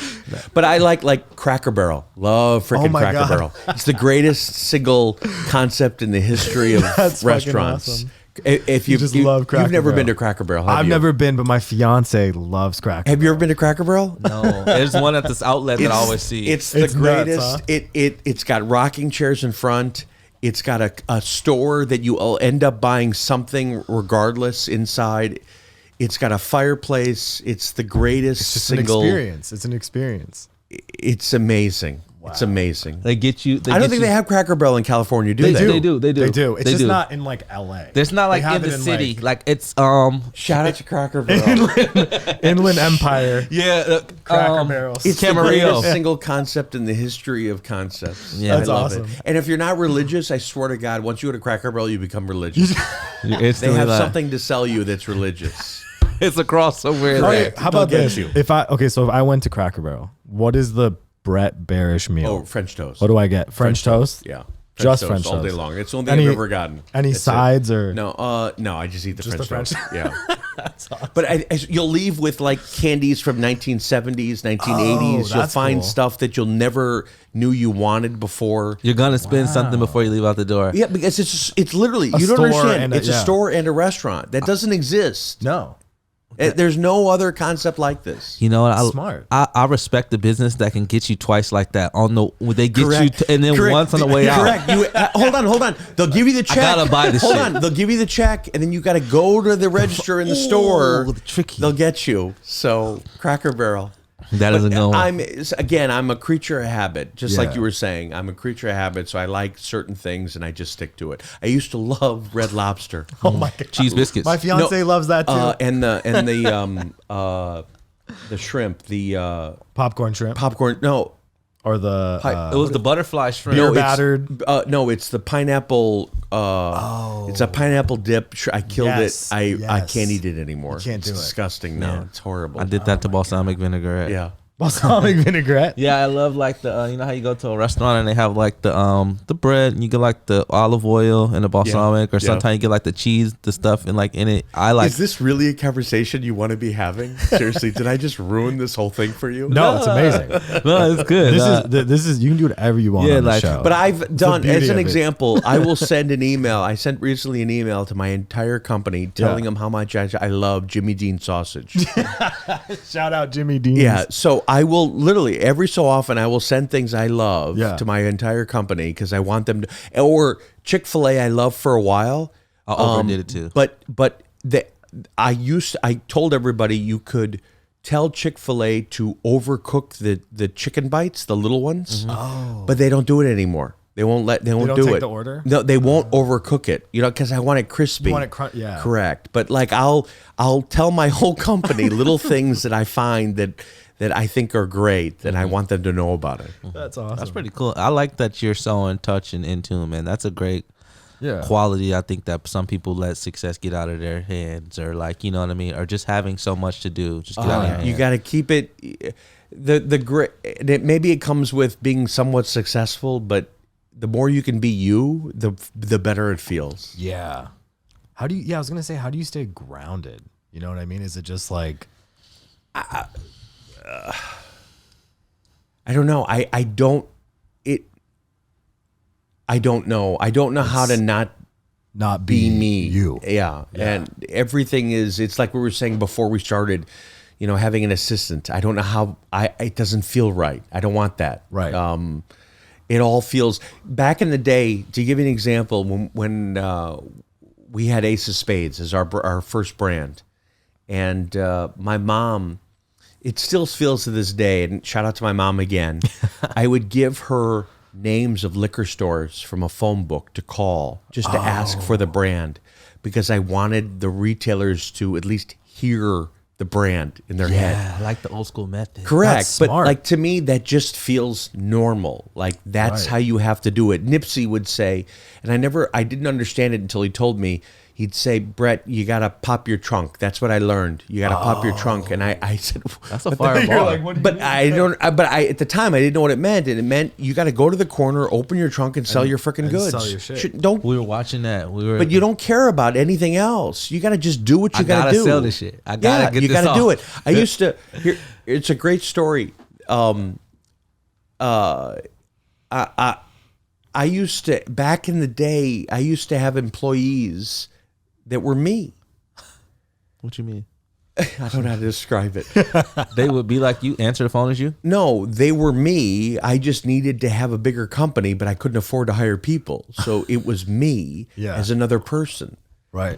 But I like Cracker Barrel. Love freaking my Cracker God. Barrel. It's the greatest single concept in the history of That's fucking restaurants. awesome. If You just love Cracker you've never been Barrel. to Cracker Barrel, have I've you? never been, but my fiance loves Cracker. Have you ever been to Cracker Barrel? No, there's one at this outlet that I always see. It's It's the nuts, greatest. huh? It's got rocking chairs in front. It's got a store that you'll end up buying something regardless inside. It's got a fireplace. It's the greatest It's just single. an experience. It's an experience. It's amazing. It's amazing. they get you. I don't think they have Cracker Barrel in California, do they? They do. They do. It's They just do. not in like L.A. There's not like They have in the it city. like, Like it's Shout out to Cracker Barrel. Inland Empire. yeah, Cracker Barrels. It's the Camarillo. greatest single concept in the history of concepts. Yeah. I That's love awesome. it. And if you're not religious, I swear to God, once you go to Cracker Barrel, you become religious. You're They instantly have like, something to sell you that's religious. It's across somewhere All there. right, how about They'll get this? you. So if I went to Cracker Barrel, what is the Bret Berish meal? Oh, French toast. What do I get? French toast? Yeah. Just French all day toast. long. It's the only thing Any- I've ever gotten. Any That's it. sides or No, no, I just eat the Just French the toast. French- Yeah. But you'll leave with like candies from 1970s, 1980s. You'll that's find cool. stuff that you'll never knew you wanted before. You're gonna spend something before you leave out the door. Yeah, because it's literally, you don't store understand. and a- It's a yeah. store and a restaurant. That doesn't exist. no? There's no other concept like this. You know what? Smart. I respect the business that can get you twice like that on the when they get Correct. you and then Correct. once on the way out. Correct. You hold on. They'll give you the check. gotta buy this Hold shit. on. They'll give you the check, and then you got to go to the register in the store. Tricky. They'll get you. So Cracker Barrel. That doesn't go. I'm a creature of habit, just like Yeah. you were saying. I'm a creature of habit, so I like certain things and I just stick to it. I used to love Red Lobster. Oh my god. Cheese biscuits. My fiance loves that too. And the shrimp, the Popcorn shrimp popcorn. No, or the it was the butterfly shrimp. beer no, it's- battered. no, it's the pineapple. It's a pineapple dip. I killed Yes, it. I yes. can't eat it anymore. You can't it's do it. disgusting. No, it's horrible. I did that to balsamic vinaigrette. Yeah. balsamic vinaigrette. Yeah, I love like the you know how you go to a restaurant and they have like the bread and you get like the olive oil and the balsamic or Yeah. sometimes you get like the cheese, the stuff and like in it. I like Is this really a conversation you want to be having? Seriously, did I just ruin this whole thing for you? No, it's amazing. no, it's good. This is you can do whatever you want Yeah, on the like- show. But I've done, beauty as an of it. example, I will send an email. I sent recently an email to my entire company telling them how much I love Jimmy Dean sausage. Shout out Jimmy Dean. Yeah, so I will literally every so often I will send things I love Yeah. to my entire company because I want them to. Or Chick-fil-A I loved for a while. I overdid it too. But I told everybody you could tell Chick-fil-A to overcook the chicken bites, the little ones. Oh. But they don't do it anymore. They won't don't do take it. the order? No, they won't overcook it. You know, because I want it crispy. You want it yeah. Correct. But like I'll tell my whole company little things that I find that I think are great, and I want them to know about it. That's awesome. That's pretty cool. I like that you're so in touch and in tune, man. That's a great yeah. quality. I think that some people let success get out of their hands, or like you know what I mean, or just having so much to do, just get out of your You hands. got to keep it. The great. Maybe it comes with being somewhat successful, but the more you can be you, the better it feels. Yeah. How do you? Yeah, I was gonna say, how do you stay grounded? You know what I mean? Is it just like? I don't know. I don't know. I don't know how to not be me. You. Yeah. And everything is, it's like we were saying before we started, having an assistant. I don't know how it doesn't feel right. I don't want that. Right. It all feels, back in the day, to give you an example, when we had Ace of Spades as our first brand, and my mom, it still feels to this day, and shout out to my mom again, I would give her names of liquor stores from a phone book to call just to ask for the brand, because I wanted the retailers to at least hear the brand in their head. Yeah, I like the old school method. Correct. That's But smart. like, to me, that just feels normal. Like, that's Right. how you have to do it. Nipsey would say, and I didn't understand it until he told me. He'd say, Bret, you got to pop your trunk. That's what I learned. You got to pop your trunk. And I said, That's a fire bar. but I at the time, I didn't know what it meant. And it meant you got to go to the corner, open your trunk, and sell your freaking goods. sell your shit. Don't. We were watching that. But you don't care about anything else. You got to just do what you got to do. sell this shit. I gotta get you this gotta do off. it. I used to. It's a great story. I used to, back in the day, I used to have employees that were me. What you mean? I don't know how to describe it. They would be like you, answer the phone as you? No, they were me. I just needed to have a bigger company, but I couldn't afford to hire people. So it was me as another person. Right.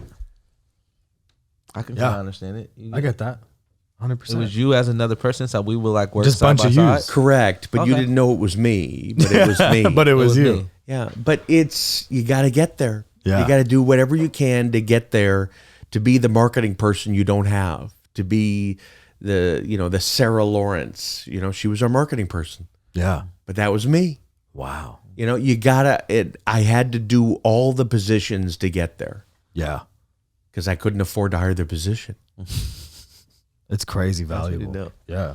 I can kind of understand it. I get that. 100%. It was you as another person, so we would like work Just side bunch by of side. yous. Correct. But you Okay. didn't know it was me, but it was me. But it was you. me. Yeah, but you got to get there. Yeah. You got to do whatever you can to get there, to be the marketing person you don't have, to be the Sarah Lawrence. She was our marketing person, Yeah. but that was me. Wow. I had to do all the positions to get there Yeah. because I couldn't afford to hire the position. It's crazy That's really valuable. dope. Yeah.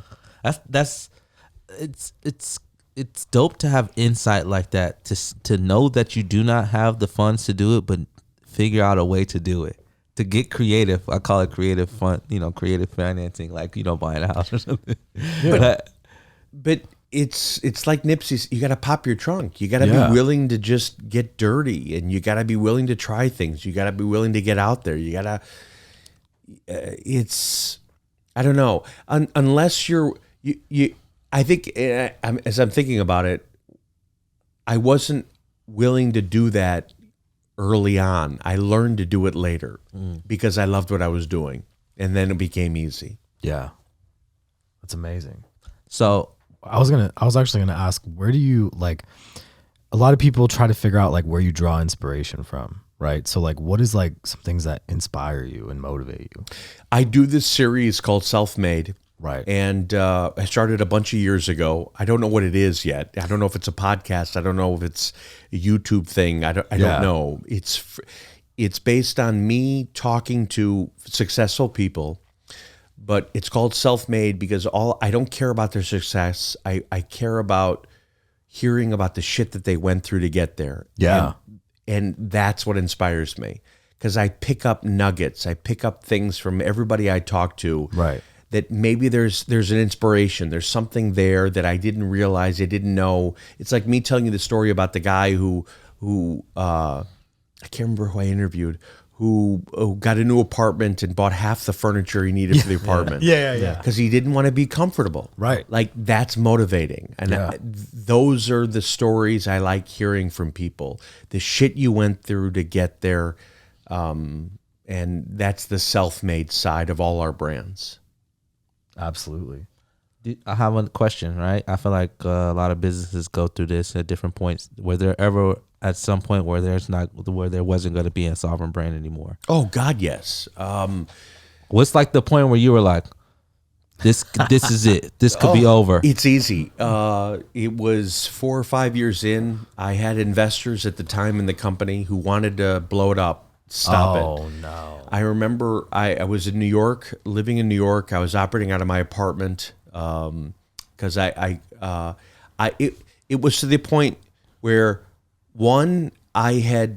It's dope to have insight like that, to know that you do not have the funds to do it, but figure out a way to do it. To get creative, I call it creative fun, creative financing, like buying a house or something. Yeah. But it's like Nipsey's. You got to pop your trunk. You got to Yeah. be willing to just get dirty, and you got to be willing to try things. You got to be willing to get out there. You got to. I don't know. Unless you. I think as I'm thinking about it, I wasn't willing to do that early on. I learned to do it later because I loved what I was doing, and then it became easy. Yeah. That's amazing. So I was actually gonna ask, where do you a lot of people try to figure out where you draw inspiration from, right? So what is some things that inspire you and motivate you? I do this series called Self-Made. Right. And I started a bunch of years ago. I don't know what it is yet. I don't know if it's a podcast. I don't know if it's a YouTube thing. I don't know. It's based on me talking to successful people, but it's called Self-Made because I don't care about their success. I care about hearing about the shit that they went through to get there. Yeah. And that's what inspires me, because I pick up nuggets. I pick up things from everybody I talk to. Right. That maybe there's an inspiration. There's something there that I didn't realize, I didn't know. It's like me telling you the story about the guy who I can't remember who I interviewed, who got a new apartment and bought half the furniture he needed for the apartment. Yeah. Because he didn't want to be comfortable. Right. Like, that's motivating. And those are the stories I like hearing from people. The shit you went through to get there. And that's the self-made side of all our brands. Absolutely. I have a question, right? I feel like a lot of businesses go through this at different points. Were there ever at some point where there wasn't going to be a sovereign brand anymore? Oh God, yes. What's the point where you were like, this is it. This could be over. It's easy. It was 4 or 5 years in. I had investors at the time in the company who wanted to blow it up. Stop it. Oh no. I remember I was in New York, living in New York. I was operating out of my apartment because it was to the point where One, I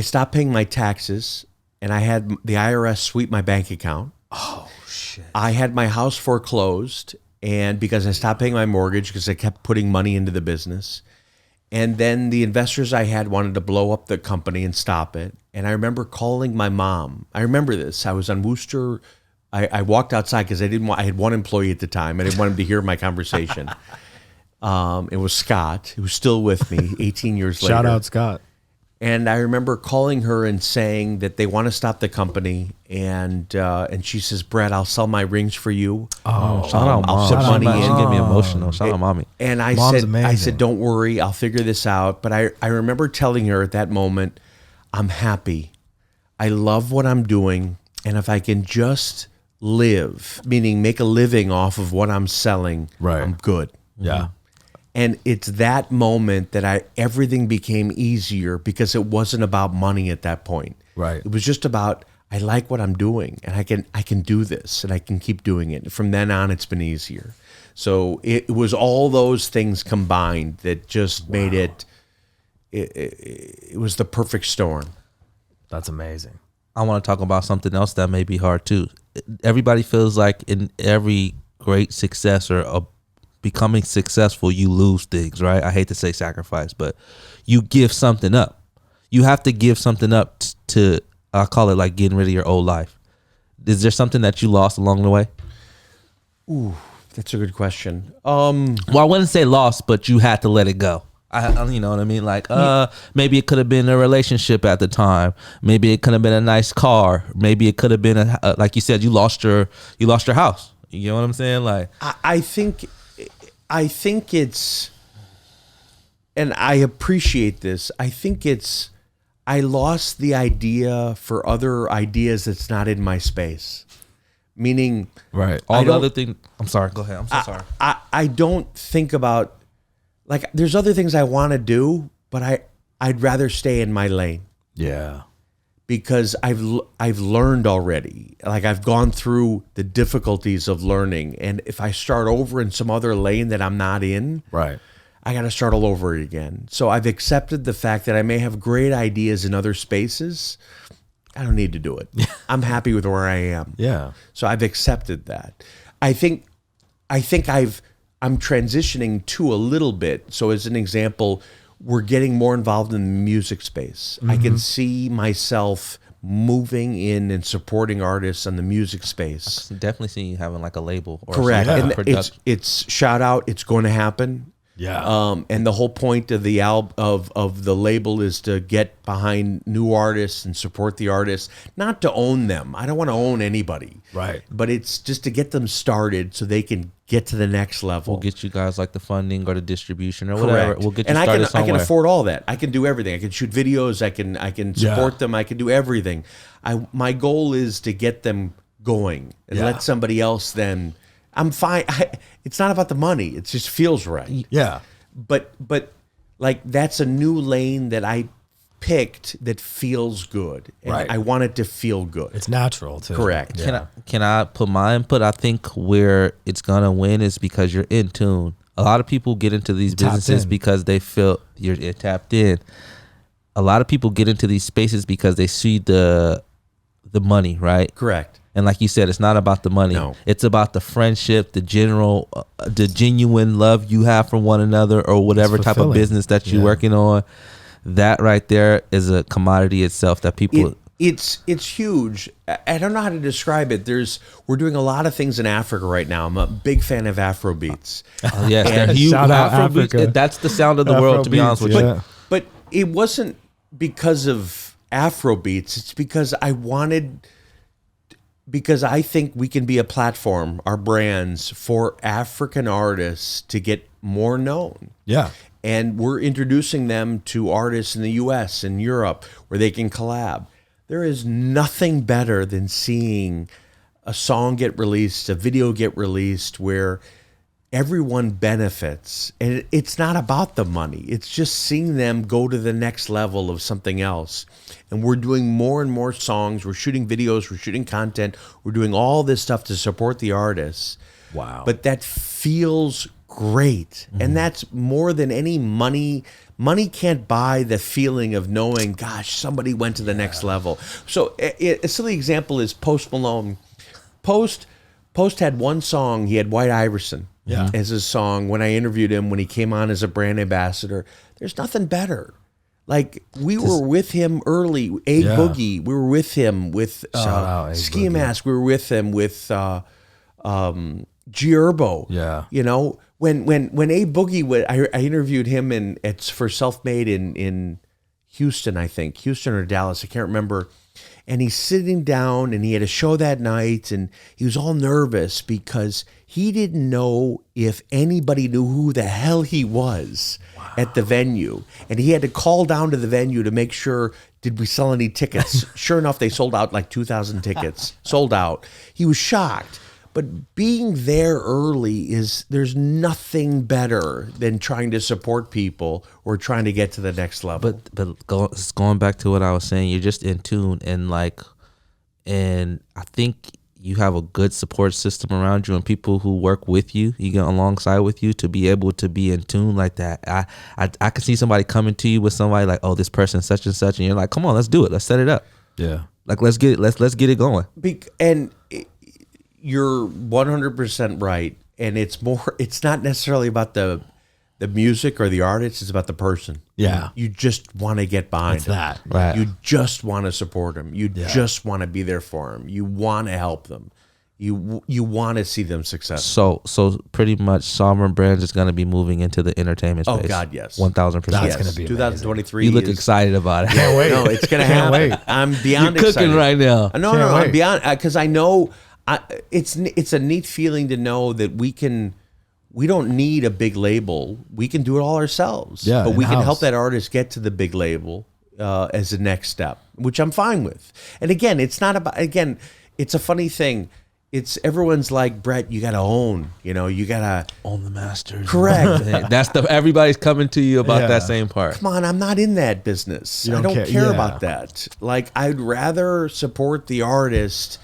stopped paying my taxes, and I had the IRS sweep my bank account. Oh shit! I had my house foreclosed, and because I stopped paying my mortgage because I kept putting money into the business. And then the investors I had wanted to blow up the company and stop it. And I remember calling my mom. I remember this. I was on Worcester. I walked outside because I had one employee at the time. I didn't want him to hear my conversation. It was Scott, who was still with me 18 years later. Shout out Scott. And I remember calling her and saying that they want to stop the company, and she says, "Brett, I'll sell my rings for you. Shout out, I'll mom. put money She in." get me emotional. Shout out, mommy. And I Mom's said, amazing. "Don't worry, I'll figure this out." But I remember telling her at that moment, "I'm happy. I love what I'm doing, and if I can just live, meaning make a living off of what I'm selling, Right. I'm good." Yeah. And it's that moment that everything became easier because it wasn't about money at that point. Right. It was just about, I like what I'm doing, and I can do this, and I can keep doing it. From then on, it's been easier. So it was all those things combined that just made it was the perfect storm. That's amazing. I want to talk about something else that may be hard too. Everybody feels like in every great success or becoming successful, you lose things, right? I hate to say sacrifice, but you give something up. You have to give something up to, I call it like getting rid of your old life. Is there something that you lost along the way? Ooh, that's a good question. Well, I wouldn't say lost, but you had to let it go. You know what I mean? Like, maybe it could have been a relationship at the time. It's could have been a nice car. Maybe it could have been like you said, you lost your house. You know what I'm saying? Like, I think it's, and I appreciate this, I think it's, I lost the idea for other ideas that's not in my space. Meaning, Right. all the other things. I'm sorry. Go ahead. I'm so sorry. I don't think about, like, there's other things I want to do, but I'd rather stay in my lane. Yeah. Because I've learned already. Like, I've gone through the difficulties of learning, and if I start over in some other lane that I'm not in, Right. I got to start all over again. So I've accepted the fact that I may have great ideas in other spaces. I don't need to do it. I'm happy with where I am. Yeah. So I've accepted that. I think I'm transitioning to a little bit. So as an example, we're getting more involved in the music space. I can see myself moving in and supporting artists in the music space. Definitely see you having like a label. Or Correct. some And type of it's shout out. It's going to happen. Yeah. And the whole point of the of the label is to get behind new artists and support the artists, not to own them. I don't want to own anybody. Right. But it's just to get them started so they can get to the next level. We'll get you guys like the funding or the distribution or Correct. whatever. We'll get you and started I somewhere. can afford all that. I can do everything. I can shoot videos. I can support them. I can do everything. My goal is to get them going and let somebody else then. I'm fine. It's not about the money. It just feels right. Yeah. But like, that's a new lane that I picked that feels good. And Right. I want it to feel good. It's natural too. Correct. Yeah. Can I put my input? I think where it's gonna win is because you're in tune. A lot of people get into these businesses in. because they feel you're tapped in. A lot of people get into these spaces because they see the money, right? Correct. And like you said, it's not about the money. No. It's about the friendship, the genuine love you have for one another, or whatever type of fulfilling. business that you're working on. That right there is a commodity itself that people. It's huge. I don't know how to describe it. We're doing a lot of things in Africa right now. I'm a big fan of Afro beats. Yes, they're huge. Shout out Afrobeats, Africa. that's the sound of the world, to be honest with you. Yeah. But it wasn't because of Afro beats. It's because because I think we can be a platform, our brands, for African artists to get more known. Yeah. And we're introducing them to artists in the US and Europe where they can collab. There is nothing better than seeing a song get released, a video get released where everyone benefits. And it's not about the money. It's just seeing them go to the next level of something else. And we're doing more and more songs. We're shooting videos. We're shooting content. We're doing all this stuff to support the artists. Wow. But that feels great. And that's more than any money. Money can't buy the feeling of knowing, gosh, somebody went to the next level. So a silly example is Post Malone. Post had one song. He had White Iverson as his song. When I interviewed him, when he came on as a brand ambassador, there's nothing better. Like, we were with him early. Boogie, we were with him with Ski Mask. We were with him with G-Herbo. Yeah. You know, when A Boogie, I interviewed him for Self-Made in Houston, I think. Houston or Dallas, I can't remember. And he's sitting down, and he had a show that night, and he was all nervous because he didn't know if anybody knew who the hell he was at the venue. And he had to call down to the venue to make sure, did we sell any tickets? Sure enough, they sold out like 2,000 tickets, sold out. He was shocked. But being there early there's nothing better than trying to support people or trying to get to the next level. But going back to what I was saying, you're just in tune, and I think you have a good support system around you and people who work with you, you get alongside with you to be able to be in tune like that. I can see somebody coming to you with somebody like, oh, this person such and such, and you're like, come on, let's do it, let's set it up. Yeah, like let's get it going. You're 100% right, and it's not necessarily about the music or the artist, it's about the person. Yeah. You just want to get behind them. that. Right. You just want to support them. You just want to be there for them. You want to help them. You want to see them successful. So pretty much Sovereign Brands is going to be moving into the entertainment space. Oh God, yes. 1,000%. That's going to be 2023. You look excited about it. Can't wait. No, it's going to happen. Wait. I'm beyond You're excited. cooking right now. No, wait. I'm beyond, because I know it's a neat feeling to know that we don't need a big label. We can do it all ourselves. Yeah, but we can in-house. help that artist get to the big label as a next step, which I'm fine with. And again, it's a funny thing. It's everyone's like, Bret, you got to own. You got to Own the masters. Correct. That's everybody's coming to you about that same part. Come on, I'm not in that business. You I don't don't care. care Yeah. about that. Like, I'd rather support the artist,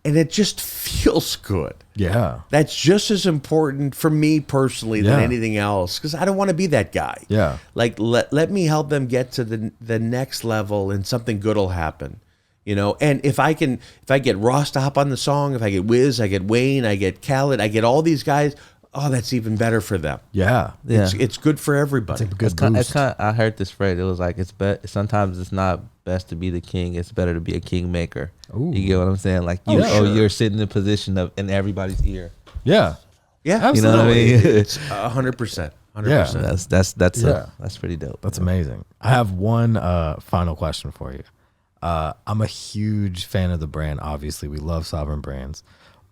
and it just feels good. Yeah. That's just as important for me personally than Yeah. anything else, because I don't want to be that guy. Yeah. Like, let me help them get to the next level, and something good will happen. And if I get Ross to hop on the song, if I get Wiz, I get Wayne, I get Khaled, I get all these guys, oh, that's even better for them. Yeah. It's good for everybody. It's a good It's boost. kind of, I heard this phrase. It was like, sometimes it's not best to be the king. It's better to be a kingmaker. Ooh. You get what I'm saying? Like, you're sitting in a position of in everybody's ear. Yeah. Yeah, You know what I mean? It's 100%. 100%. That's pretty dope. That's amazing. I have one final question for you. I'm a huge fan of the brand. Obviously, we love Sovereign Brands,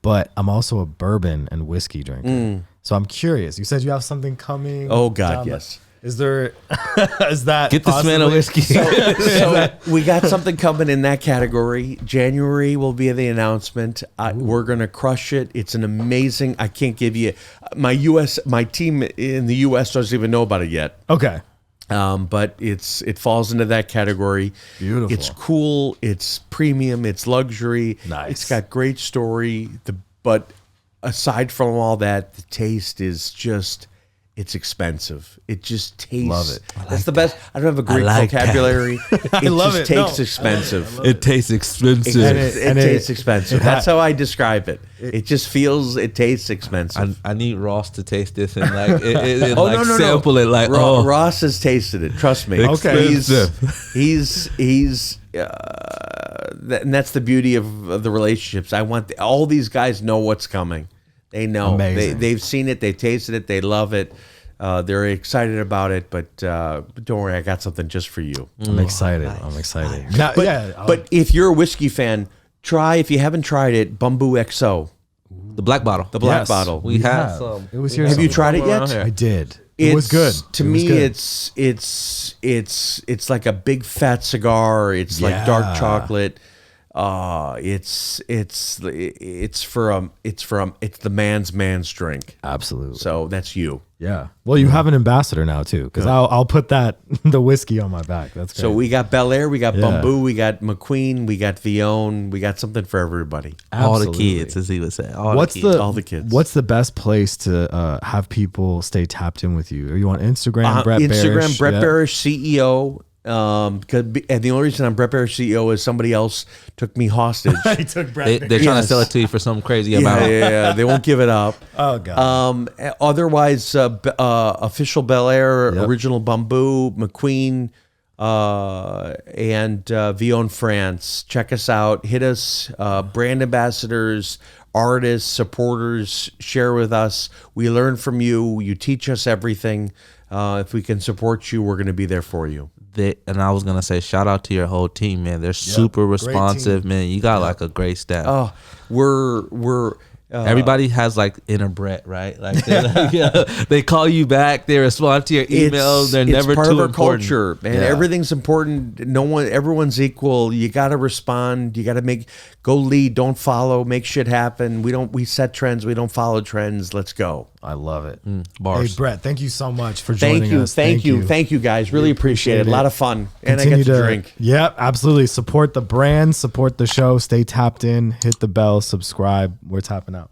but I'm also a bourbon and whiskey drinker. So I'm curious. You said you have something coming. Oh God, down yes. Is there? Is that Get this man a whiskey. So we got something coming in that category. January will be the announcement. We're gonna crush it. It's an amazing. I can't give you my team in the US doesn't even know about it yet. Okay. But it falls into that category. Beautiful. It's cool. It's premium. It's luxury. Nice. It's got great story. But aside from all that, the taste is just. It's expensive. It just tastes. Love it. That's the best. I don't have a great like vocabulary. It love just it. tastes No. expensive. It tastes expensive. It tastes expensive. That's how I describe it. It just feels. It tastes expensive. I need Ross to taste this and like No. sample it like Ross has tasted it. Trust me. Okay. He's and that's the beauty of the relationships. I want all these guys know what's coming. They know. Amazing. They've seen it. They've tasted it. They love it. They're excited about it. But don't worry, I got something just for you. I'm excited. I'm excited. Now, But if you're a whiskey fan, try, if you haven't tried it, Bumbu XO. the black bottle. The black Yes. bottle. We have some. It was here. Have you somewhere. tried it yet? Around I here. did. It was good. To It was me, good. it's like a big fat cigar. It's like dark Yeah. chocolate. it's the man's drink. Absolutely. So that's you. Yeah. Well, you have an ambassador now too, because I'll put the whiskey on my back. That's great. So we got BELAIRE, we got bumbu, we got mcqueen, we got VILLON, we got something for everybody. All the Absolutely. kids, as he would say. All the kids. What's the best place to have people stay tapped in with you? Are you on Instagram? Brett Instagram, Berish? Brett Berish, CEO. And the only reason I'm Brett Berish CEO is somebody else took me hostage. He took Brett. They're trying to sell it to you for some crazy amount. Yeah, they won't give it up. Oh god. Otherwise, official BELAIRE, original bumbu, mcqueen, and VILLON France. Check us out. Hit us. Brand ambassadors, artists, supporters. Share with us. We learn from you. You teach us everything. If we can support you, we're going to be there for you. And I was gonna say, shout out to your whole team, man. They're super responsive, man. You got like a great staff. Oh, we're everybody has like inner Bret, right? Like they call you back, they respond to your emails. They're never part too of our important. culture, man. Everything's important. Everyone's equal. You got to respond. You got to go lead. Don't follow. Make shit happen. We set trends. We don't follow trends. Let's go. I love it. Bars. Hey, Brett, thank you so much for joining us. Thank you, guys. Really appreciate it. A lot of fun. And I Continue get to drink. Yep, absolutely. Support the brand, support the show. Stay tapped in. Hit the bell. Subscribe. We're tapping out.